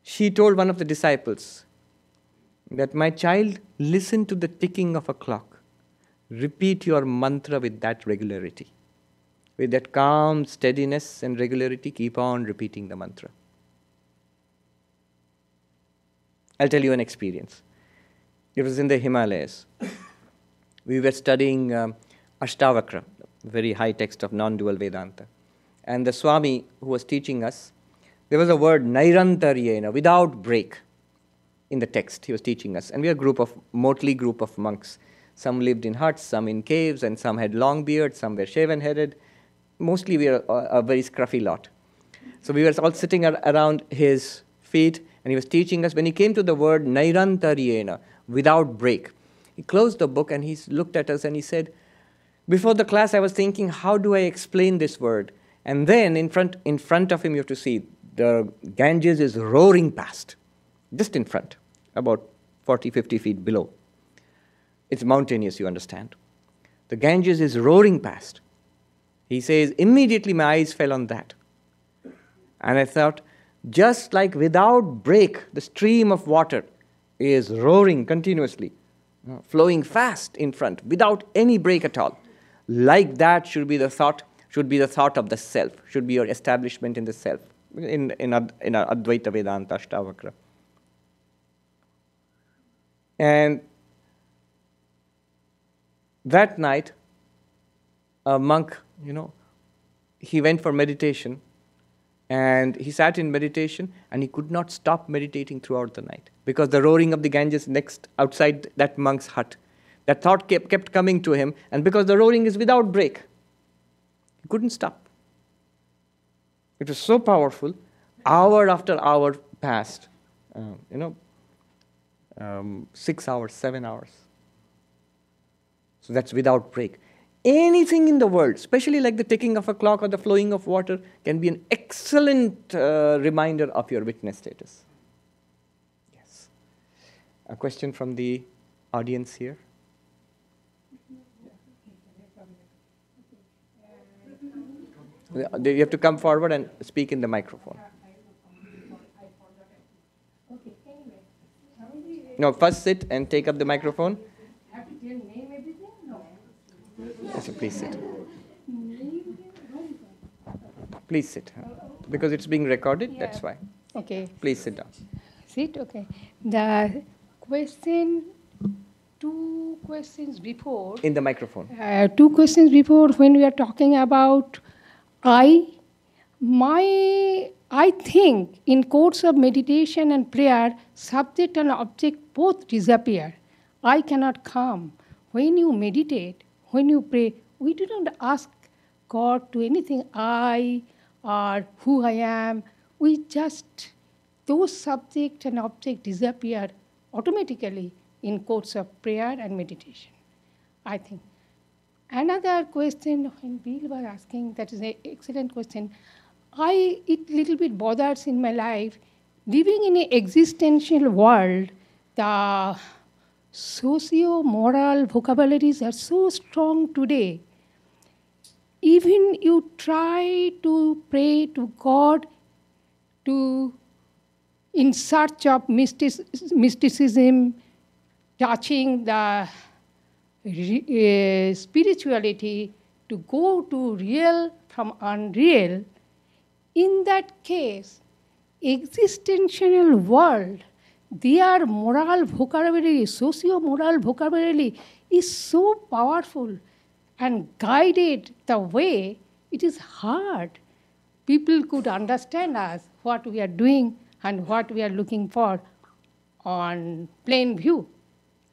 S1: She told one of the disciples that, my child, listen to the ticking of a clock. Repeat your mantra with that regularity. With that calm steadiness and regularity, keep on repeating the mantra. I'll tell you an experience. It was in the Himalayas. We were studying Ashtavakra, a very high text of non-dual Vedanta. And the Swami who was teaching us, there was a word, Nairantaryena, without break, in the text he was teaching us. And we were a motley group of monks. Some lived in huts, some in caves, and some had long beards, some were shaven-headed. Mostly we were a very scruffy lot. So we were all sitting around his feet, and he was teaching us. When he came to the word Nairantaryena, without break, he closed the book and he looked at us and he said, before the class I was thinking, how do I explain this word? And then in front of him you have to see, the Ganges is roaring past, just in front, about 40, 50 feet below. It's mountainous, you understand. The Ganges is roaring past. He says, immediately my eyes fell on that. And I thought, just like without break, the stream of water is roaring continuously, flowing fast in front, without any break at all. Like that should be the thought of the self, should be your establishment in the self, in Advaita Vedanta Ashtavakra. And that night, a monk, he went for meditation, and he sat in meditation, and he could not stop meditating throughout the night, because the roaring of the Ganges next outside that monk's hut, that thought kept coming to him, and because the roaring is without break, he couldn't stop. It was so powerful. hour after hour passed. 6 hours, 7 hours. So that's without break. Anything in the world, especially like the ticking of a clock or the flowing of water, can be an excellent reminder of your witness status. Yes. A question from the audience here? You have to come forward and speak in the microphone. No, first sit and take up the microphone. Yes, please sit. Please sit. Because it's being recorded, that's why.
S6: Okay.
S1: Please sit down.
S6: Sit, okay. The question, 2 questions before.
S1: In the microphone.
S6: 2 questions before, when we are talking about I think in course of meditation and prayer, subject and object both disappear. I cannot come. When you meditate, when you pray, we do not ask God to anything, I or who I am. We just, those subject and object disappear automatically in course of prayer and meditation, I think. Another question, when Bill was asking, that is an excellent question. It little bit bothers in my life, living in an existential world, the socio-moral vocabularies are so strong today. Even you try to pray to God in search of mysticism, touching the spirituality, to go to real from unreal. In that case, existential world, their moral vocabulary, socio-moral vocabulary is so powerful and guided the way it is hard. People could understand us, what we are doing and what we are looking for on plain view.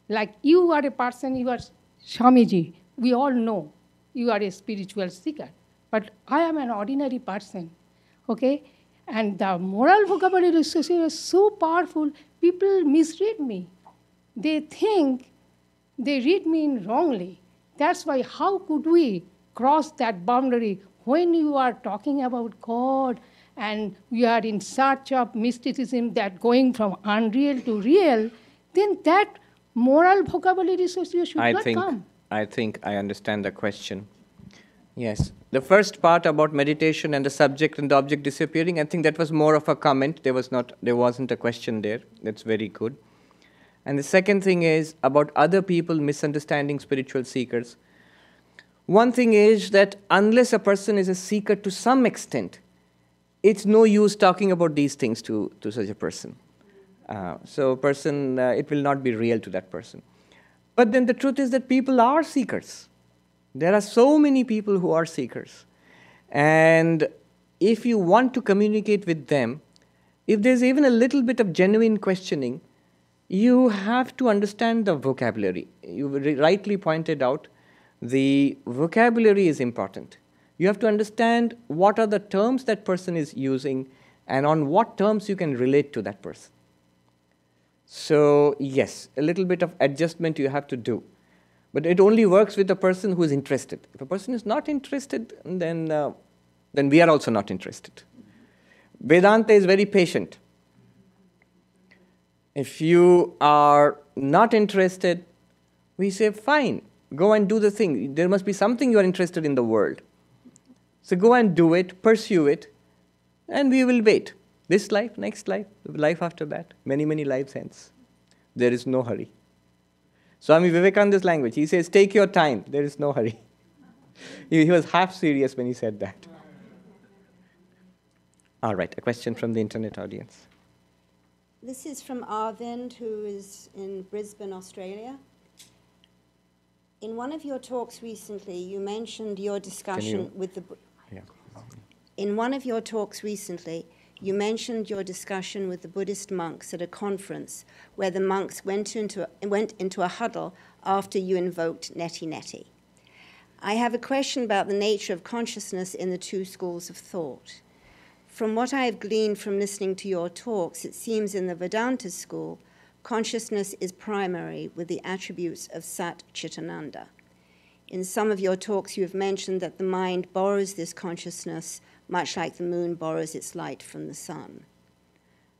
S6: Like you are a person, you are Swamiji, we all know you are a spiritual seeker, but I am an ordinary person, okay? And the moral vocabulary is so powerful, people misread me. They think they read me wrongly. That's why how could we cross that boundary when you are talking about God and we are in search of mysticism that going from unreal to real, then that moral vocabulary should not come.
S1: I think I understand the question. Yes. The first part about meditation and the subject and the object disappearing, I think that was more of a comment. There wasn't a question there. That's very good. And the second thing is about other people misunderstanding spiritual seekers. One thing is that unless a person is a seeker to some extent, it's no use talking about these things to such a person. It will not be real to that person. But then the truth is that people are seekers. There are so many people who are seekers. And if you want to communicate with them, if there's even a little bit of genuine questioning, you have to understand the vocabulary. You rightly pointed out, the vocabulary is important. You have to understand what are the terms that person is using and on what terms you can relate to that person. So yes, a little bit of adjustment you have to do. But it only works with a person who is interested. If a person is not interested, then we are also not interested. Vedanta is very patient. If you are not interested, we say, fine, go and do the thing. There must be something you are interested in the world. So go and do it, pursue it, and we will wait. This life, next life, the life after that, many, many lives hence. There is no hurry. Swami Vivekananda's language, he says, take your time, there is no hurry. He was half serious when he said that. All right, a question from the internet audience.
S2: This is from Arvind, who is in Brisbane, Australia. In one of your talks recently, you mentioned your discussion with the...
S1: Yeah.
S2: In one of your talks recently, you mentioned your discussion with the Buddhist monks at a conference where the monks went into a huddle after you invoked neti neti. I have a question about the nature of consciousness in the two schools of thought. From what I have gleaned from listening to your talks, it seems in the Vedanta school, consciousness is primary with the attributes of Sat Chitananda. In some of your talks, you have mentioned that the mind borrows this consciousness, much like the moon borrows its light from the sun.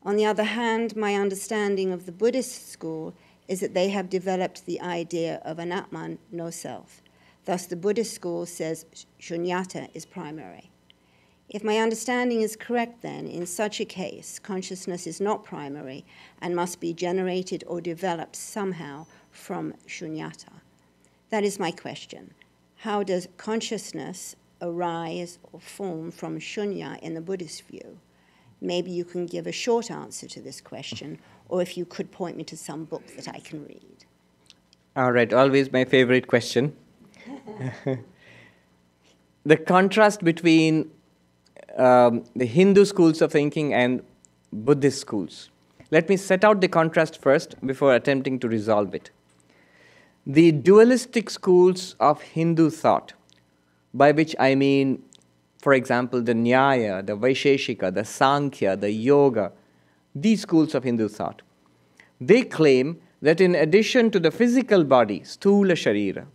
S2: On the other hand, my understanding of the Buddhist school is that they have developed the idea of an Atman, no self. Thus, the Buddhist school says Shunyata is primary. If my understanding is correct, then, in such a case, consciousness is not primary and must be generated or developed somehow from Shunyata. That is my question. How does consciousness arise or form from Shunya in the Buddhist view? Maybe you can give a short answer to this question, or if you could point me to some book that I can read.
S1: All right, always my favorite question. The contrast between the Hindu schools of thinking and Buddhist schools. Let me set out the contrast first before attempting to resolve it. The dualistic schools of Hindu thought, by which I mean, for example, the Nyaya, the Vaisheshika, the Sankhya, the Yoga, these schools of Hindu thought, they claim that in addition to the physical body, Sthula Sharira,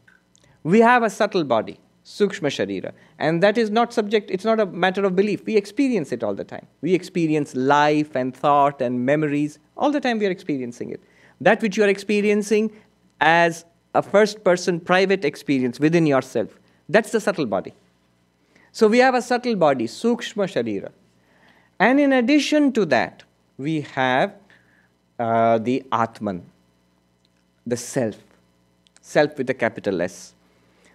S1: we have a subtle body, Sukshma Sharira, and that is not subject, it's not a matter of belief. We experience it all the time. We experience life and thought and memories. All the time we are experiencing it. That which you are experiencing as a first-person private experience within yourself, that's the subtle body. So we have a subtle body, Sukshma Sharira. And in addition to that, we have the Atman, the self with a capital S.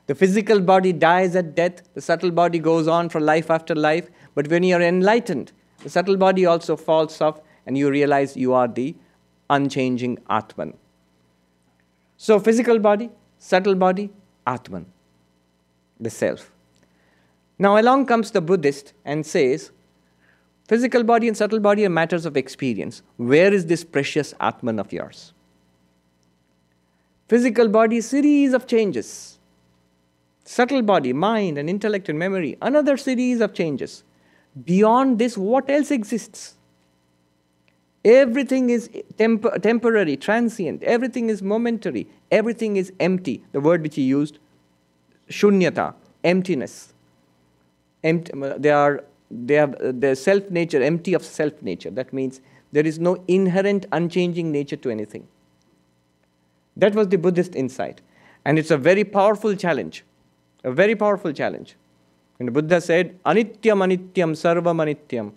S1: The physical body dies at death, the subtle body goes on for life after life, but when you are enlightened, the subtle body also falls off and you realize you are the unchanging Atman. So physical body, subtle body, Atman, the self. Now along comes the Buddhist and says, physical body and subtle body are matters of experience. Where is this precious Atman of yours? Physical body, series of changes. Subtle body, mind and intellect and memory, another series of changes. Beyond this, what else exists? Everything is temporary, transient. Everything is momentary. Everything is empty. The word which he used, shunyata, emptiness. They have their self-nature, empty of self-nature. That means there is no inherent unchanging nature to anything. That was the Buddhist insight. And it's a very powerful challenge. A very powerful challenge. And the Buddha said, anityam anityam sarvam anityam.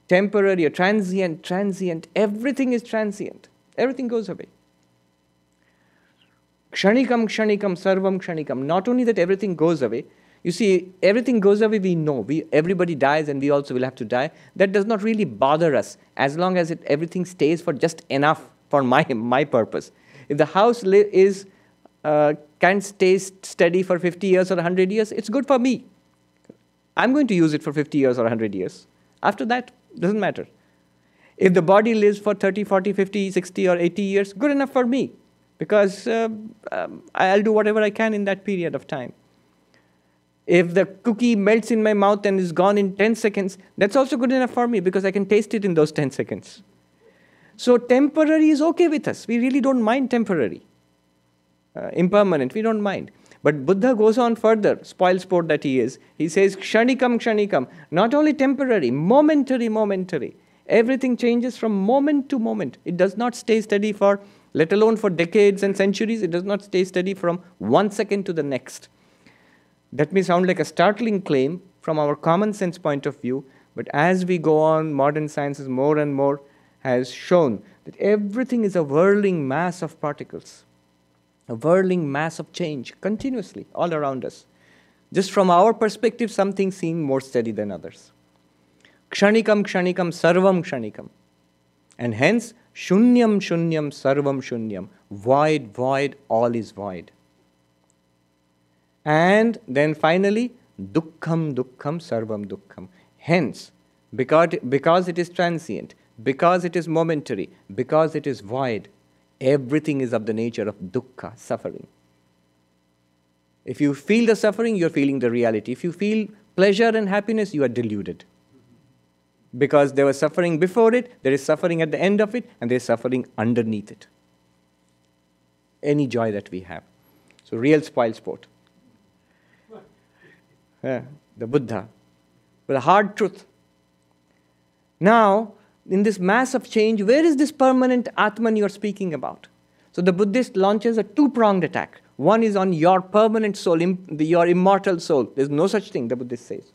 S1: Temporary, transient. Everything is transient. Everything goes away. Kshanikam sarvam kshanikam. Not only that everything goes away. You see, everything goes away, we know. Everybody dies and we also will have to die. That does not really bother us as long as everything stays for just enough for my purpose. If the house can stay steady for 50 years or 100 years, it's good for me. I'm going to use it for 50 years or 100 years. After that, doesn't matter. If the body lives for 30, 40, 50, 60 or 80 years, good enough for me. Because I'll do whatever I can in that period of time. If the cookie melts in my mouth and is gone in 10 seconds, that's also good enough for me because I can taste it in those 10 seconds. So temporary is okay with us. We really don't mind temporary. Impermanent, we don't mind. But Buddha goes on further, spoil sport that he is. He says, kshanikam, not only temporary, momentary. Everything changes from moment to moment. It does not stay steady for, let alone for decades and centuries, it does not stay steady from 1 second to the next. That may sound like a startling claim from our common sense point of view, but as we go on, modern sciences more and more has shown that everything is a whirling mass of particles. A whirling mass of change continuously all around us. Just from our perspective, some things seem more steady than others. Kshanikam, sarvam kshanikam. And hence, shunyam, sarvam shunyam. Void, all is void. And then finally, dukkham, sarvam dukkham. Hence, because it is transient, because it is momentary, because it is void, everything is of the nature of dukkha, suffering. If you feel the suffering, you're feeling the reality. If you feel pleasure and happiness, you are deluded. Because there was suffering before it, there is suffering at the end of it, and there is suffering underneath it. Any joy that we have. So real spoil sport. Yeah, the Buddha. But a hard truth. Now, in this mass of change, where is this permanent Atman you are speaking about? So the Buddhist launches a two-pronged attack. One is on your permanent soul, your immortal soul. There's no such thing, the Buddhist says.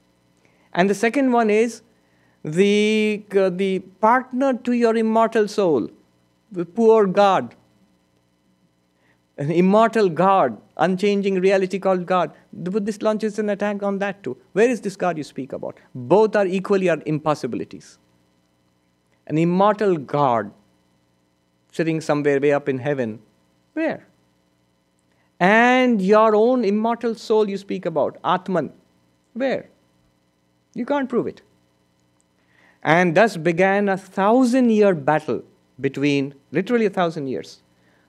S1: And the second one is the partner to your immortal soul, the poor God, an immortal God, unchanging reality called God. The Buddhist launches an attack on that too. Where is this God you speak about? Both are equally impossibilities. An immortal God sitting somewhere way up in heaven. Where? And your own immortal soul you speak about, Atman. Where? You can't prove it. And thus began a 1,000-year battle between, literally 1,000 years,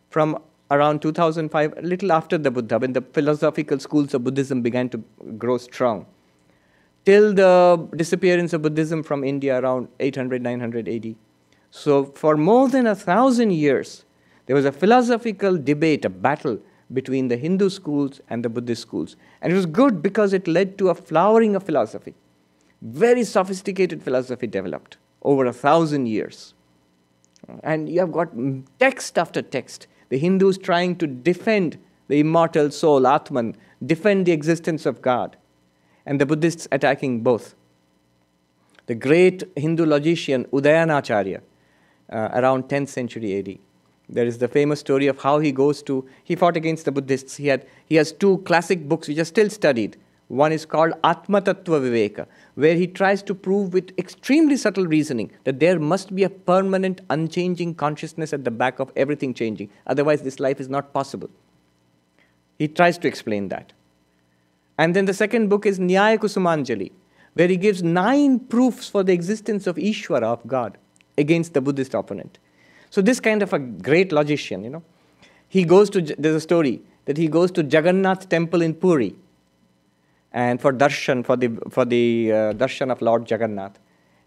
S1: from around 2005, a little after the Buddha, when the philosophical schools of Buddhism began to grow strong, till the disappearance of Buddhism from India around 800, 900 AD. So for more than 1,000 years, there was a philosophical debate, a battle between the Hindu schools and the Buddhist schools. And it was good because it led to a flowering of philosophy. Very sophisticated philosophy developed over 1,000 years. And you have got text after text. The Hindus trying to defend the immortal soul, Atman, defend the existence of God. And the Buddhists attacking both. The great Hindu logician Udayanacharya, around 10th century AD. There is the famous story of how he fought against the Buddhists. He has two classic books which are still studied. One is called Atma Tattva Viveka, where he tries to prove with extremely subtle reasoning that there must be a permanent, unchanging consciousness at the back of everything changing. Otherwise, this life is not possible. He tries to explain that. And then the second book is Nyaya Kusumanjali, where he gives 9 proofs for the existence of Ishvara, of God, against the Buddhist opponent. So this kind of a great logician, there's a story that he goes to Jagannath temple in Puri, and for darshan, for the darshan of Lord Jagannath.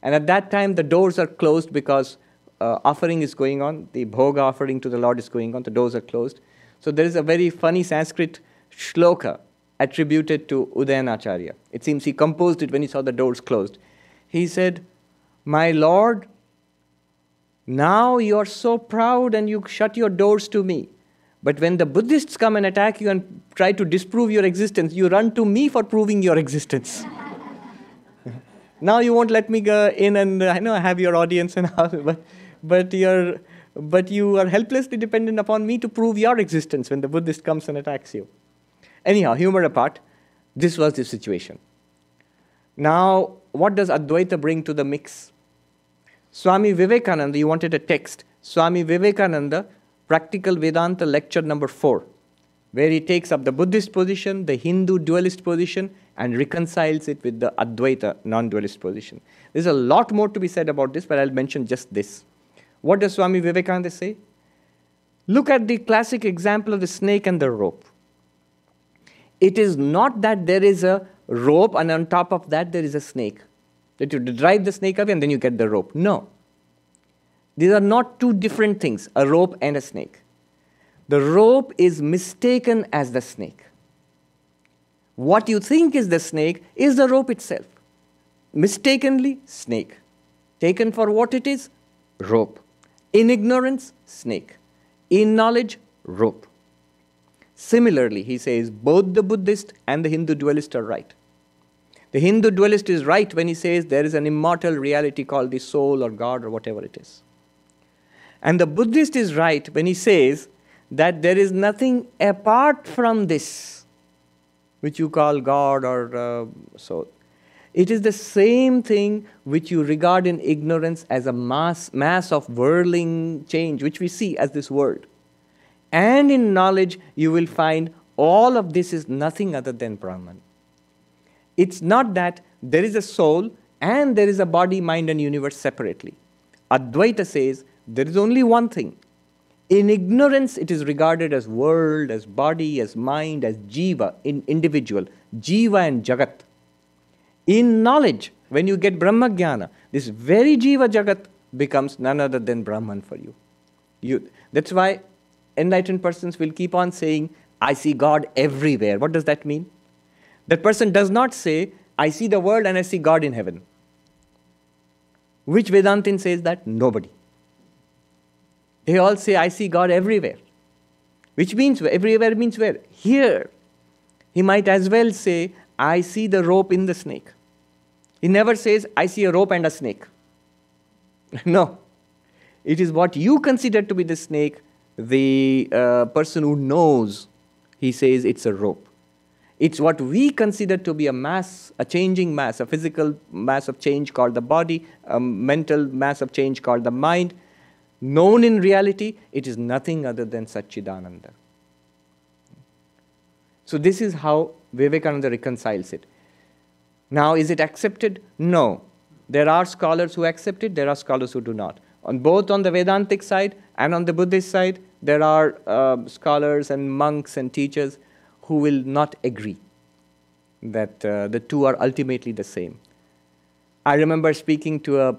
S1: And at that time, the doors are closed because offering is going on. The bhoga offering to the Lord is going on. The doors are closed. So there is a very funny Sanskrit shloka attributed to Udayanacharya. It seems he composed it when he saw the doors closed. He said, "My Lord, now you are so proud and you shut your doors to me. But when the Buddhists come and attack you and try to disprove your existence, you run to me for proving your existence. Now you won't let me go in and have your audience and all, but you are helplessly dependent upon me to prove your existence when the Buddhist comes and attacks you." Anyhow, humor apart, this was the situation. Now, what does Advaita bring to the mix? Swami Vivekananda, you wanted a text. Swami Vivekananda, Practical Vedanta lecture number 4, where he takes up the Buddhist position, the Hindu dualist position, and reconciles it with the Advaita non-dualist position. There's a lot more to be said about this, but I'll mention just this. What does Swami Vivekananda say? Look at the classic example of the snake and the rope. It is not that there is a rope and on top of that there is a snake. That you drive the snake away and then you get the rope. No. These are not two different things, a rope and a snake. The rope is mistaken as the snake. What you think is the snake is the rope itself. Mistakenly, snake. Taken for what it is, rope. In ignorance, snake. In knowledge, rope. Similarly, he says, both the Buddhist and the Hindu dualist are right. The Hindu dualist is right when he says there is an immortal reality called the soul or God or whatever it is. And the Buddhist is right when he says that there is nothing apart from this, which you call God or soul. It is the same thing which you regard in ignorance as a mass of whirling change, which we see as this world. And in knowledge, you will find all of this is nothing other than Brahman. It's not that there is a soul and there is a body, mind, and universe separately. Advaita says there is only one thing. In ignorance, it is regarded as world, as body, as mind, as jiva, individual, jiva and jagat. In knowledge, When you get Brahma Jnana, this very Jiva Jagat becomes none other than Brahman for you. That's why enlightened persons will keep on saying, I see God everywhere. What does that mean? That person does not say, I see the world and I see God in heaven. Which Vedantin says that? Nobody. They all say, I see God everywhere. Which means, everywhere means where? Here. He might as well say, I see the rope in the snake. He never says, I see a rope and a snake. No. It is what you consider to be the snake, the person who knows, he says it's a rope. It's what we consider to be a mass, a changing mass, a physical mass of change called the body, a mental mass of change called the mind. Known in reality, it is nothing other than Satchidananda. So this is how Vivekananda reconciles it. Now, is it accepted? No. There are scholars who accept it, there are scholars who do not. Both on the Vedantic side and on the Buddhist side, there are scholars and monks and teachers who will not agree that the two are ultimately the same. I remember speaking to a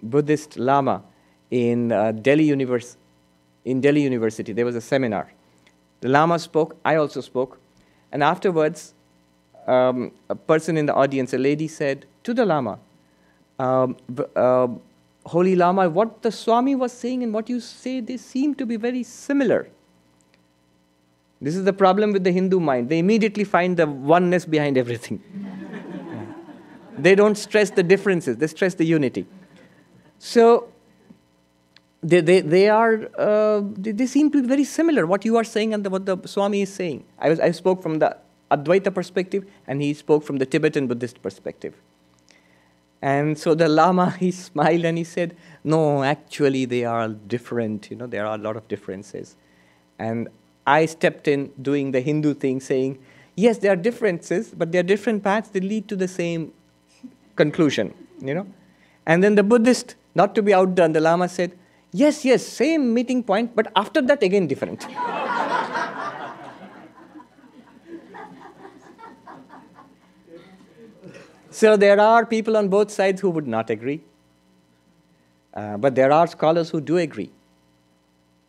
S1: Buddhist Lama in Delhi University. There was a seminar. The Lama spoke, I also spoke, and afterwards, a person in the audience, a lady, said to the Lama, Holy Lama, what the Swami was saying and what you say, they seem to be very similar. This is the problem with the Hindu mind. They immediately find the oneness behind everything. They don't stress the differences, they stress the unity. So, they seem to be very similar, what you are saying and what the Swami is saying. I spoke from the Advaita perspective, and he spoke from the Tibetan Buddhist perspective. And so the Lama, he smiled and he said, no, actually they are different, there are a lot of differences. And I stepped in doing the Hindu thing, saying, yes, there are differences, but there are different paths that lead to the same conclusion, And then the Buddhist, not to be outdone, the Lama said, yes, same meeting point, but after that again different. So there are people on both sides who would not agree. But there are scholars who do agree.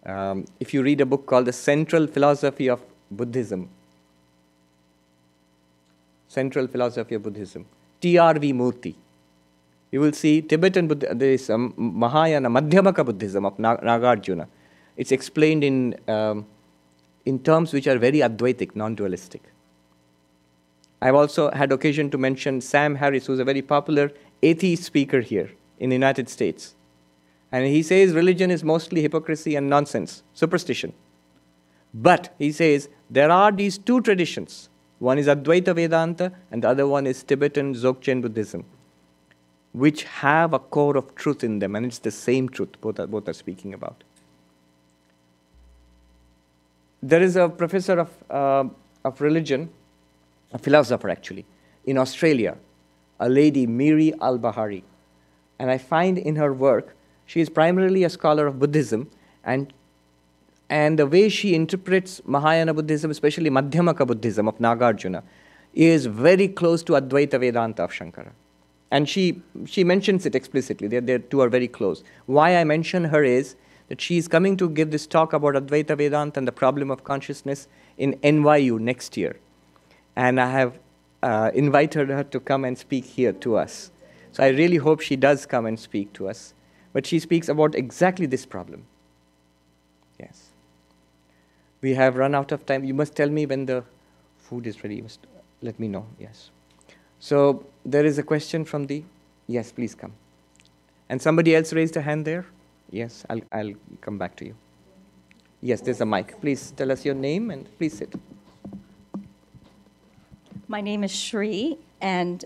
S1: If you read a book called The Central Philosophy of Buddhism, T.R.V. Murthy, you will see Tibetan Buddhism, there is Mahayana, Madhyamaka Buddhism of Nagarjuna. It's explained in terms which are very Advaitic, non-dualistic. I've also had occasion to mention Sam Harris, who's a very popular atheist speaker here in the United States. And he says religion is mostly hypocrisy and nonsense, superstition. But he says there are these two traditions. One is Advaita Vedanta and the other one is Tibetan Dzogchen Buddhism, which have a core of truth in them, and it's the same truth both are speaking about. There is a professor of religion, a philosopher actually, in Australia, a lady, Miri Al-Bahari. And I find in her work, she is primarily a scholar of Buddhism, and the way she interprets Mahayana Buddhism, especially Madhyamaka Buddhism of Nagarjuna, is very close to Advaita Vedanta of Shankara. And she mentions it explicitly, they two are very close. Why I mention her is that she is coming to give this talk about Advaita Vedanta and the problem of consciousness in NYU next year. And I have invited her to come and speak here to us. So I really hope she does come and speak to us. But she speaks about exactly this problem. Yes. We have run out of time. You must tell me when the food is ready. You must let me know. Yes. So there is a question from the... Yes, please come. And somebody else raised a hand there? Yes, I'll come back to you. Yes, there's a mic. Please tell us your name and please sit.
S7: My name is Shri, and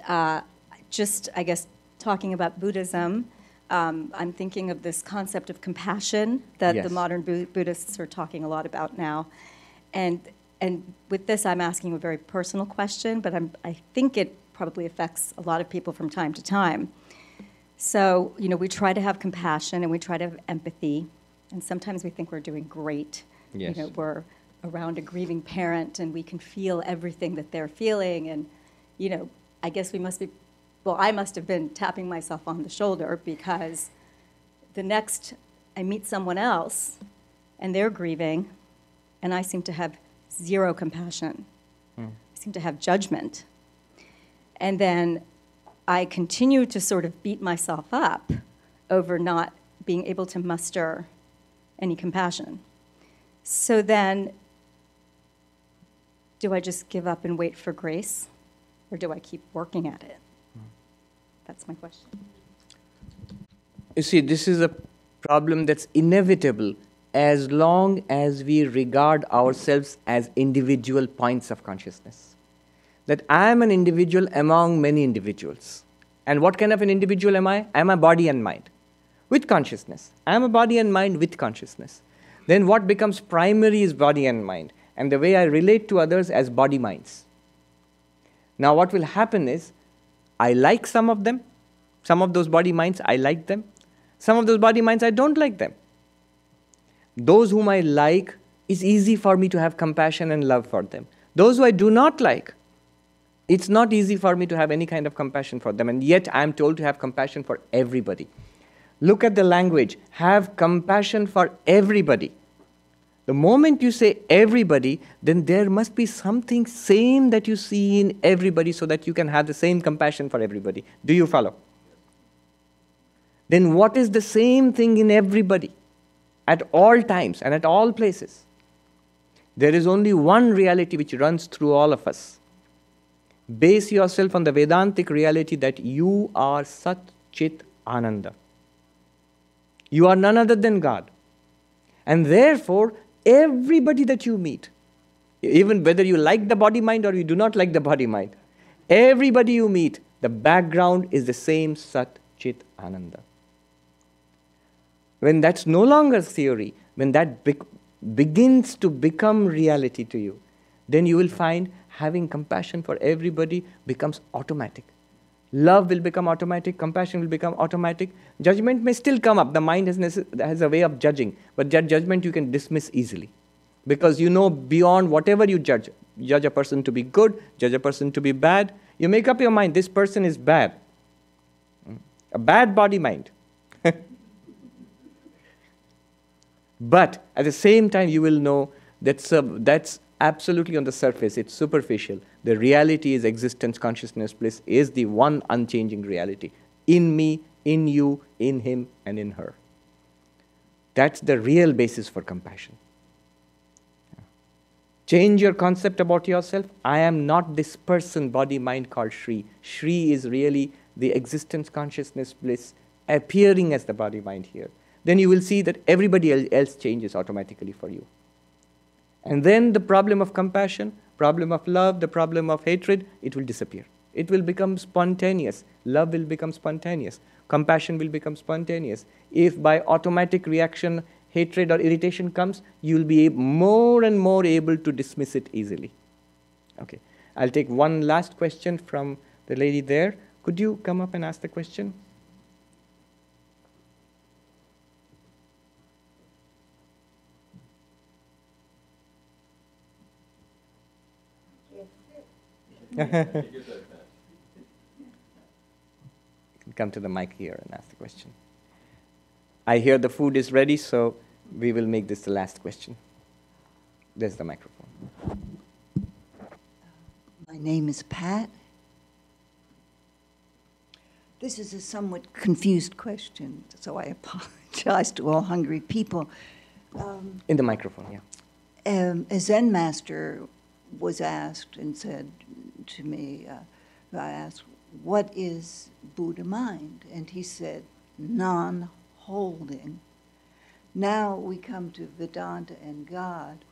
S7: just, I guess, talking about Buddhism, I'm thinking of this concept of compassion that
S1: Yes.
S7: the modern Buddhists are talking a lot about now. And with this, I'm asking a very personal question, but I think it probably affects a lot of people from time to time. So, we try to have compassion and we try to have empathy, and sometimes we think we're doing great.
S1: Yes.
S7: We're around a grieving parent and we can feel everything that they're feeling, and I guess we must be well, I must have been tapping myself on the shoulder because the next I meet someone else and they're grieving and I seem to have zero compassion. I seem to have judgment. And then I continue to sort of beat myself up over not being able to muster any compassion. So then, do I just give up and wait for grace? Or do I keep working at it? That's my question.
S1: You see, this is a problem that's inevitable as long as we regard ourselves as individual points of consciousness. That I am an individual among many individuals. And what kind of an individual am I? I am a body and mind with consciousness. I am a body and mind with consciousness. Then what becomes primary is body and mind, and the way I relate to others as body minds. Now what will happen is, I like some of them, some of those body minds, I like them. Some of those body minds, I don't like them. Those whom I like, it's easy for me to have compassion and love for them. Those who I do not like, it's not easy for me to have any kind of compassion for them, and yet I am told to have compassion for everybody. Look at the language, have compassion for everybody. The moment you say everybody, then there must be something same that you see in everybody so that you can have the same compassion for everybody. Do you follow? Then what is the same thing in everybody at all times and at all places? There is only one reality which runs through all of us. Base yourself on the Vedantic reality that you are Sat Chit Ananda. You are none other than God. And therefore, everybody that you meet, even whether you like the body mind or you do not like the body mind, everybody you meet, the background is the same Sat Chit Ananda. When that's no longer theory, when that begins to become reality to you, then you will find having compassion for everybody becomes automatic. Love will become automatic, compassion will become automatic. Judgment may still come up. The mind has a way of judging, but that judgment you can dismiss easily. Because you know beyond whatever you judge. Judge a person to be good, judge a person to be bad. You make up your mind, this person is bad. A bad body mind. But at the same time you will know that's absolutely on the surface, it's superficial. The reality is existence, consciousness, bliss is the one unchanging reality. In me, in you, in him, and in her. That's the real basis for compassion. Change your concept about yourself. I am not this person, body, mind called Shri. Shri is really the existence, consciousness, bliss appearing as the body, mind here. Then you will see that everybody else changes automatically for you. And then the problem of compassion, problem of love, the problem of hatred, it will disappear. It will become spontaneous. Love will become spontaneous. Compassion will become spontaneous. If by automatic reaction, hatred or irritation comes, you will be more and more able to dismiss it easily. Okay. I'll take one last question from the lady there. Could you come up and ask the question? You can come to the mic here and ask the question. I hear the food is ready, so we will make this the last question. There's the microphone.
S8: My name is Pat. This is a somewhat confused question, so I apologize to all hungry people.
S1: In the microphone, yeah.
S8: A Zen master was asked and said to me, I asked, what is Buddha mind? And he said, non-holding. Now we come to Vedanta and God.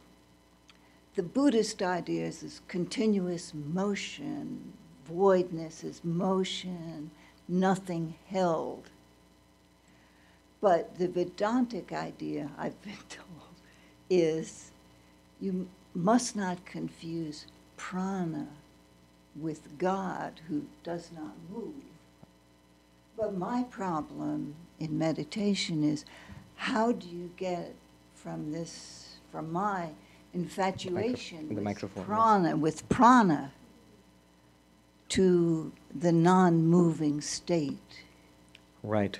S8: The Buddhist idea is this continuous motion, voidness is motion, nothing held. But the Vedantic idea, I've been told, is you must not confuse prana with God who does not move. But my problem in meditation is, how do you get from this, from my infatuation with prana to the non-moving state?
S1: Right.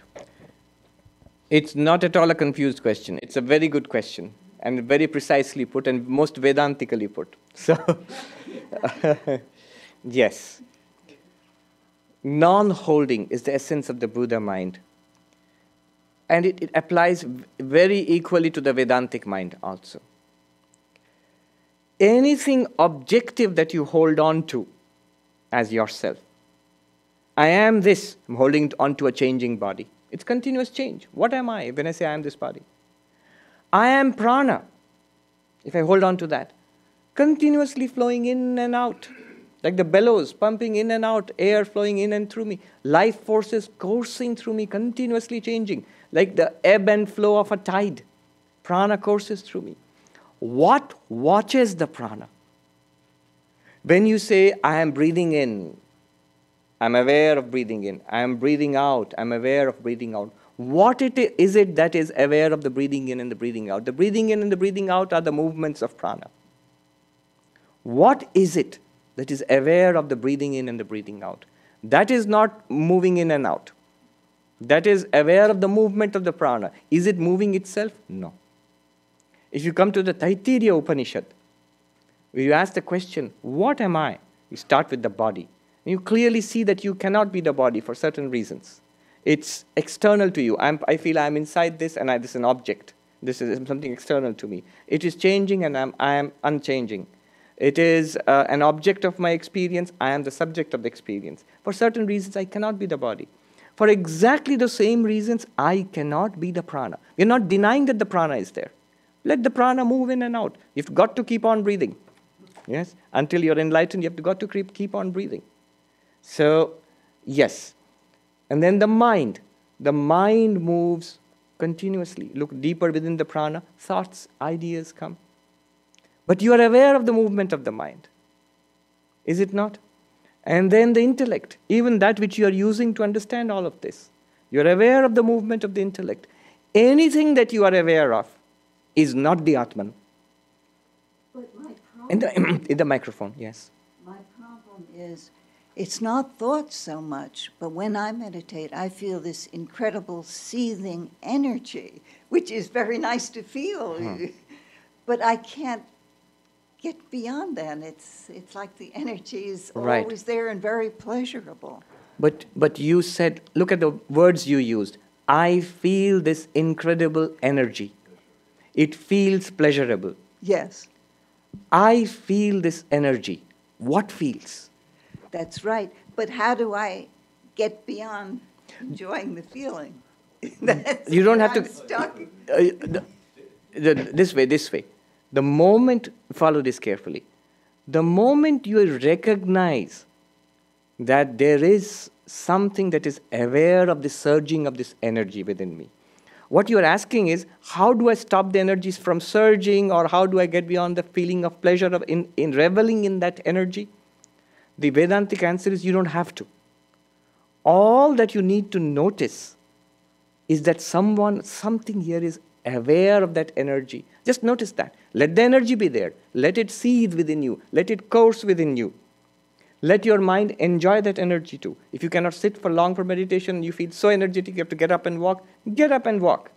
S1: It's not at all a confused question. It's a very good question and very precisely put and most Vedantically put. So, yes. Non-holding is the essence of the Buddha mind. And it applies very equally to the Vedantic mind also. Anything objective that you hold on to as yourself. I am this. I'm holding on to a changing body. It's continuous change. What am I when I say I am this body? I am prana. If I hold on to that. Continuously flowing in and out. Like the bellows pumping in and out, air flowing in and through me. Life forces coursing through me, continuously changing. Like the ebb and flow of a tide. Prana courses through me. What watches the prana? When you say, I am breathing in, I'm aware of breathing in. I am breathing out, I'm aware of breathing out. What is it that is aware of the breathing in and the breathing out? The breathing in and the breathing out are the movements of prana. What is it that is aware of the breathing in and the breathing out? That is not moving in and out. That is aware of the movement of the prana. Is it moving itself? No. If you come to the Taittiriya Upanishad, where you ask the question, what am I? You start with the body. And you clearly see that you cannot be the body for certain reasons. It's external to you. I feel I'm inside this and this is an object. This is something external to me. It is changing and I am unchanging. It is an object of my experience. I am the subject of the experience. For certain reasons, I cannot be the body. For exactly the same reasons, I cannot be the prana. We're not denying that the prana is there. Let the prana move in and out. You've got to keep on breathing. Yes? Until you're enlightened, you've got to keep on breathing. So, yes. And then the mind. The mind moves continuously. Look deeper within the prana. Thoughts, ideas come. But you are aware of the movement of the mind. Is it not? And then the intellect. Even that which you are using to understand all of this. You are aware of the movement of the intellect. Anything that you are aware of is not the Atman.
S8: But my problem,
S1: in the microphone, yes.
S8: My problem is, it's not thoughts so much, but when I meditate, I feel this incredible seething energy, which is very nice to feel. But I can't get beyond that. It's like the energy is always there and very pleasurable.
S1: But you said, look at the words you used. I feel this incredible energy. It feels pleasurable.
S8: Yes.
S1: I feel this energy. What feels?
S8: That's right. But how do I get beyond enjoying the feeling?
S1: You don't have to.
S8: Stuck.
S1: This way. The moment, follow this carefully. The moment you recognize that there is something that is aware of the surging of this energy within me. What you are asking is, how do I stop the energies from surging, or how do I get beyond the feeling of pleasure of in reveling in that energy? The Vedantic answer is, you don't have to. All that you need to notice is that something here is aware of that energy. Just notice that. Let the energy be there. Let it seethe within you. Let it course within you. Let your mind enjoy that energy too. If you cannot sit for long for meditation, you feel so energetic, you have to get up and walk. Get up and walk.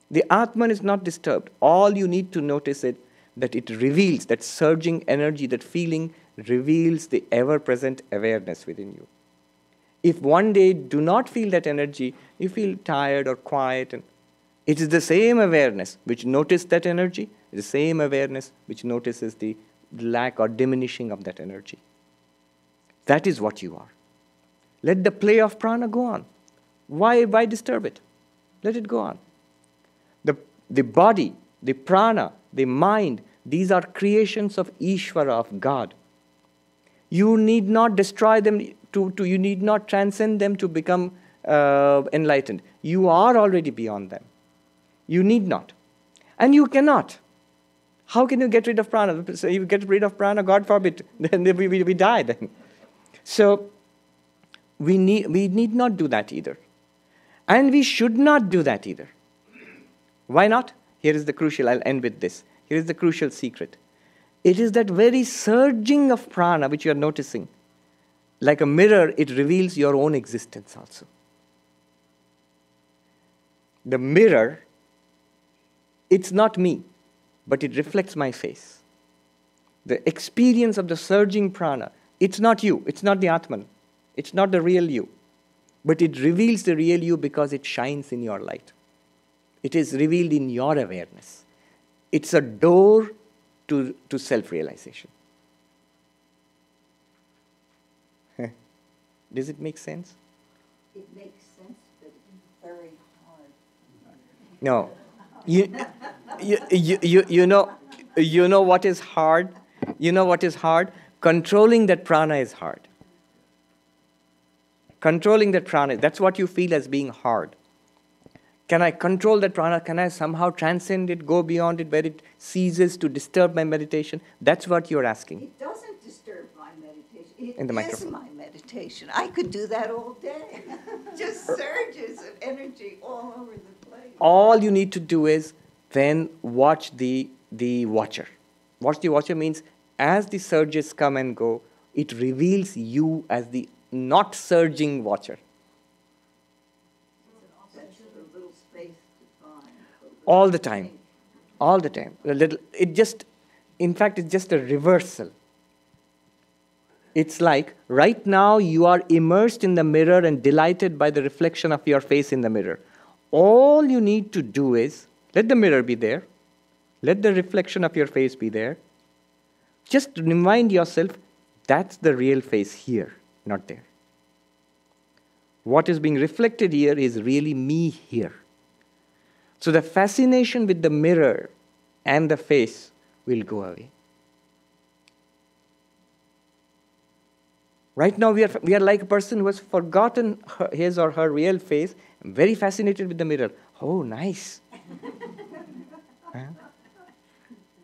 S1: The Atman is not disturbed. All you need to notice is that it reveals, that surging energy, that feeling reveals the ever-present awareness within you. If one day do not feel that energy, you feel tired or quiet, and it is the same awareness which noticed that energy, the same awareness which notices the lack or diminishing of that energy. That is what you are. Let the play of prana go on. Why disturb it? Let it go on. The body, the prana, the mind, these are creations of Ishvara, of God. You need not destroy them, you need not transcend them to become enlightened. You are already beyond them. You need not. And you cannot. How can you get rid of prana? So you get rid of prana, God forbid, then we die then. So we need not do that either. And we should not do that either. Why not? Here is the crucial, I'll end with this. Here is the crucial secret. It is that very surging of prana which you are noticing like a mirror, it reveals your own existence also. The mirror, it's not me, but it reflects my face. The experience of the surging prana, it's not you, it's not the Atman, it's not the real you, but it reveals the real you because it shines in your light. It is revealed in your awareness. It's a door to self-realization. Does it make sense?
S8: It makes sense, but it's very hard.
S1: No. You know what is hard? You know what is hard? Controlling that prana is hard. Controlling that prana, that's what you feel as being hard. Can I control that prana? Can I somehow transcend it, go beyond it, where it ceases to disturb my meditation? That's what you're asking.
S8: It doesn't disturb my meditation. It
S1: In the
S8: is
S1: microphone.
S8: my meditation. I could do that all day. Just surges of energy all over the place.
S1: All you need to do is then watch the watcher. Watch the watcher means as the surges come and go, it reveals you as the not surging watcher.
S8: That's a little space to find.
S1: All the time. All the time. In fact, it's just a reversal. It's like right now you are immersed in the mirror and delighted by the reflection of your face in the mirror. All you need to do is let the mirror be there. Let the reflection of your face be there. Just remind yourself that's the real face here, not there. What is being reflected here is really me here. So the fascination with the mirror and the face will go away. Right now we are like a person who has forgotten his or her real face, very fascinated with the mirror. Oh, nice.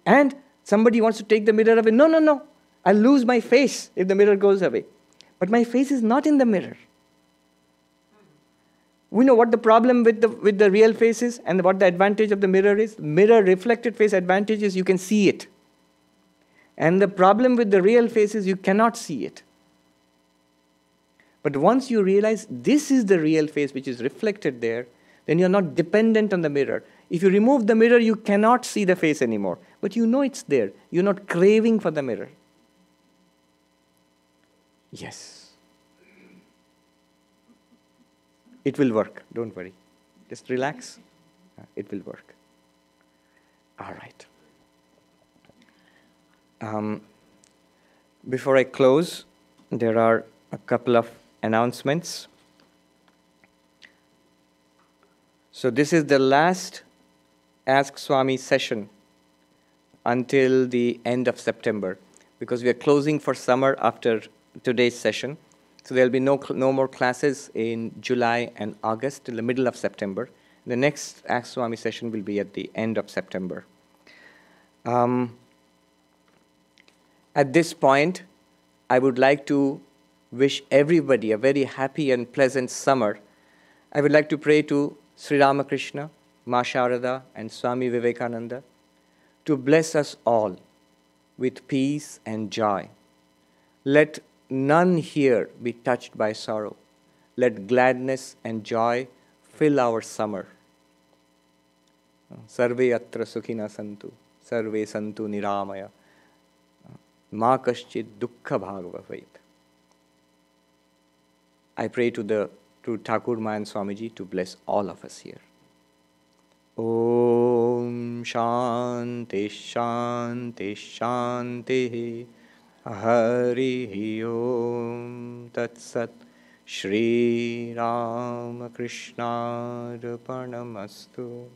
S1: And somebody wants to take the mirror away. No. I'll lose my face if the mirror goes away. But my face is not in the mirror. We know what the problem with the real face is and what the advantage of the mirror is. Mirror reflected face advantage is you can see it. And the problem with the real face is you cannot see it. But once you realize this is the real face which is reflected there, then you're not dependent on the mirror. If you remove the mirror, you cannot see the face anymore. But you know it's there. You're not craving for the mirror. Yes. It will work. Don't worry. Just relax. It will work. All right. Before I close, there are a couple of announcements. So this is the last Ask Swami session until the end of September, because we are closing for summer after today's session. So there will be no more classes in July and August till the middle of September. The next Ask Swami session will be at the end of September. At this point, I would like to wish everybody a very happy and pleasant summer. I would like to pray to Sri Ramakrishna, Ma Sharada, and Swami Vivekananda to bless us all with peace and joy. Let none here be touched by sorrow. Let gladness and joy fill our summer. Sarve atra sukhina santu, sarve santu niramaya, ma kaschid dukkha bhagava vayat. I pray to Thakur Mayan Swamiji to bless all of us here. Om Shanti Shanti Shanti Hari Om Tat Sat Shri Ramakrishna Arpanamastu.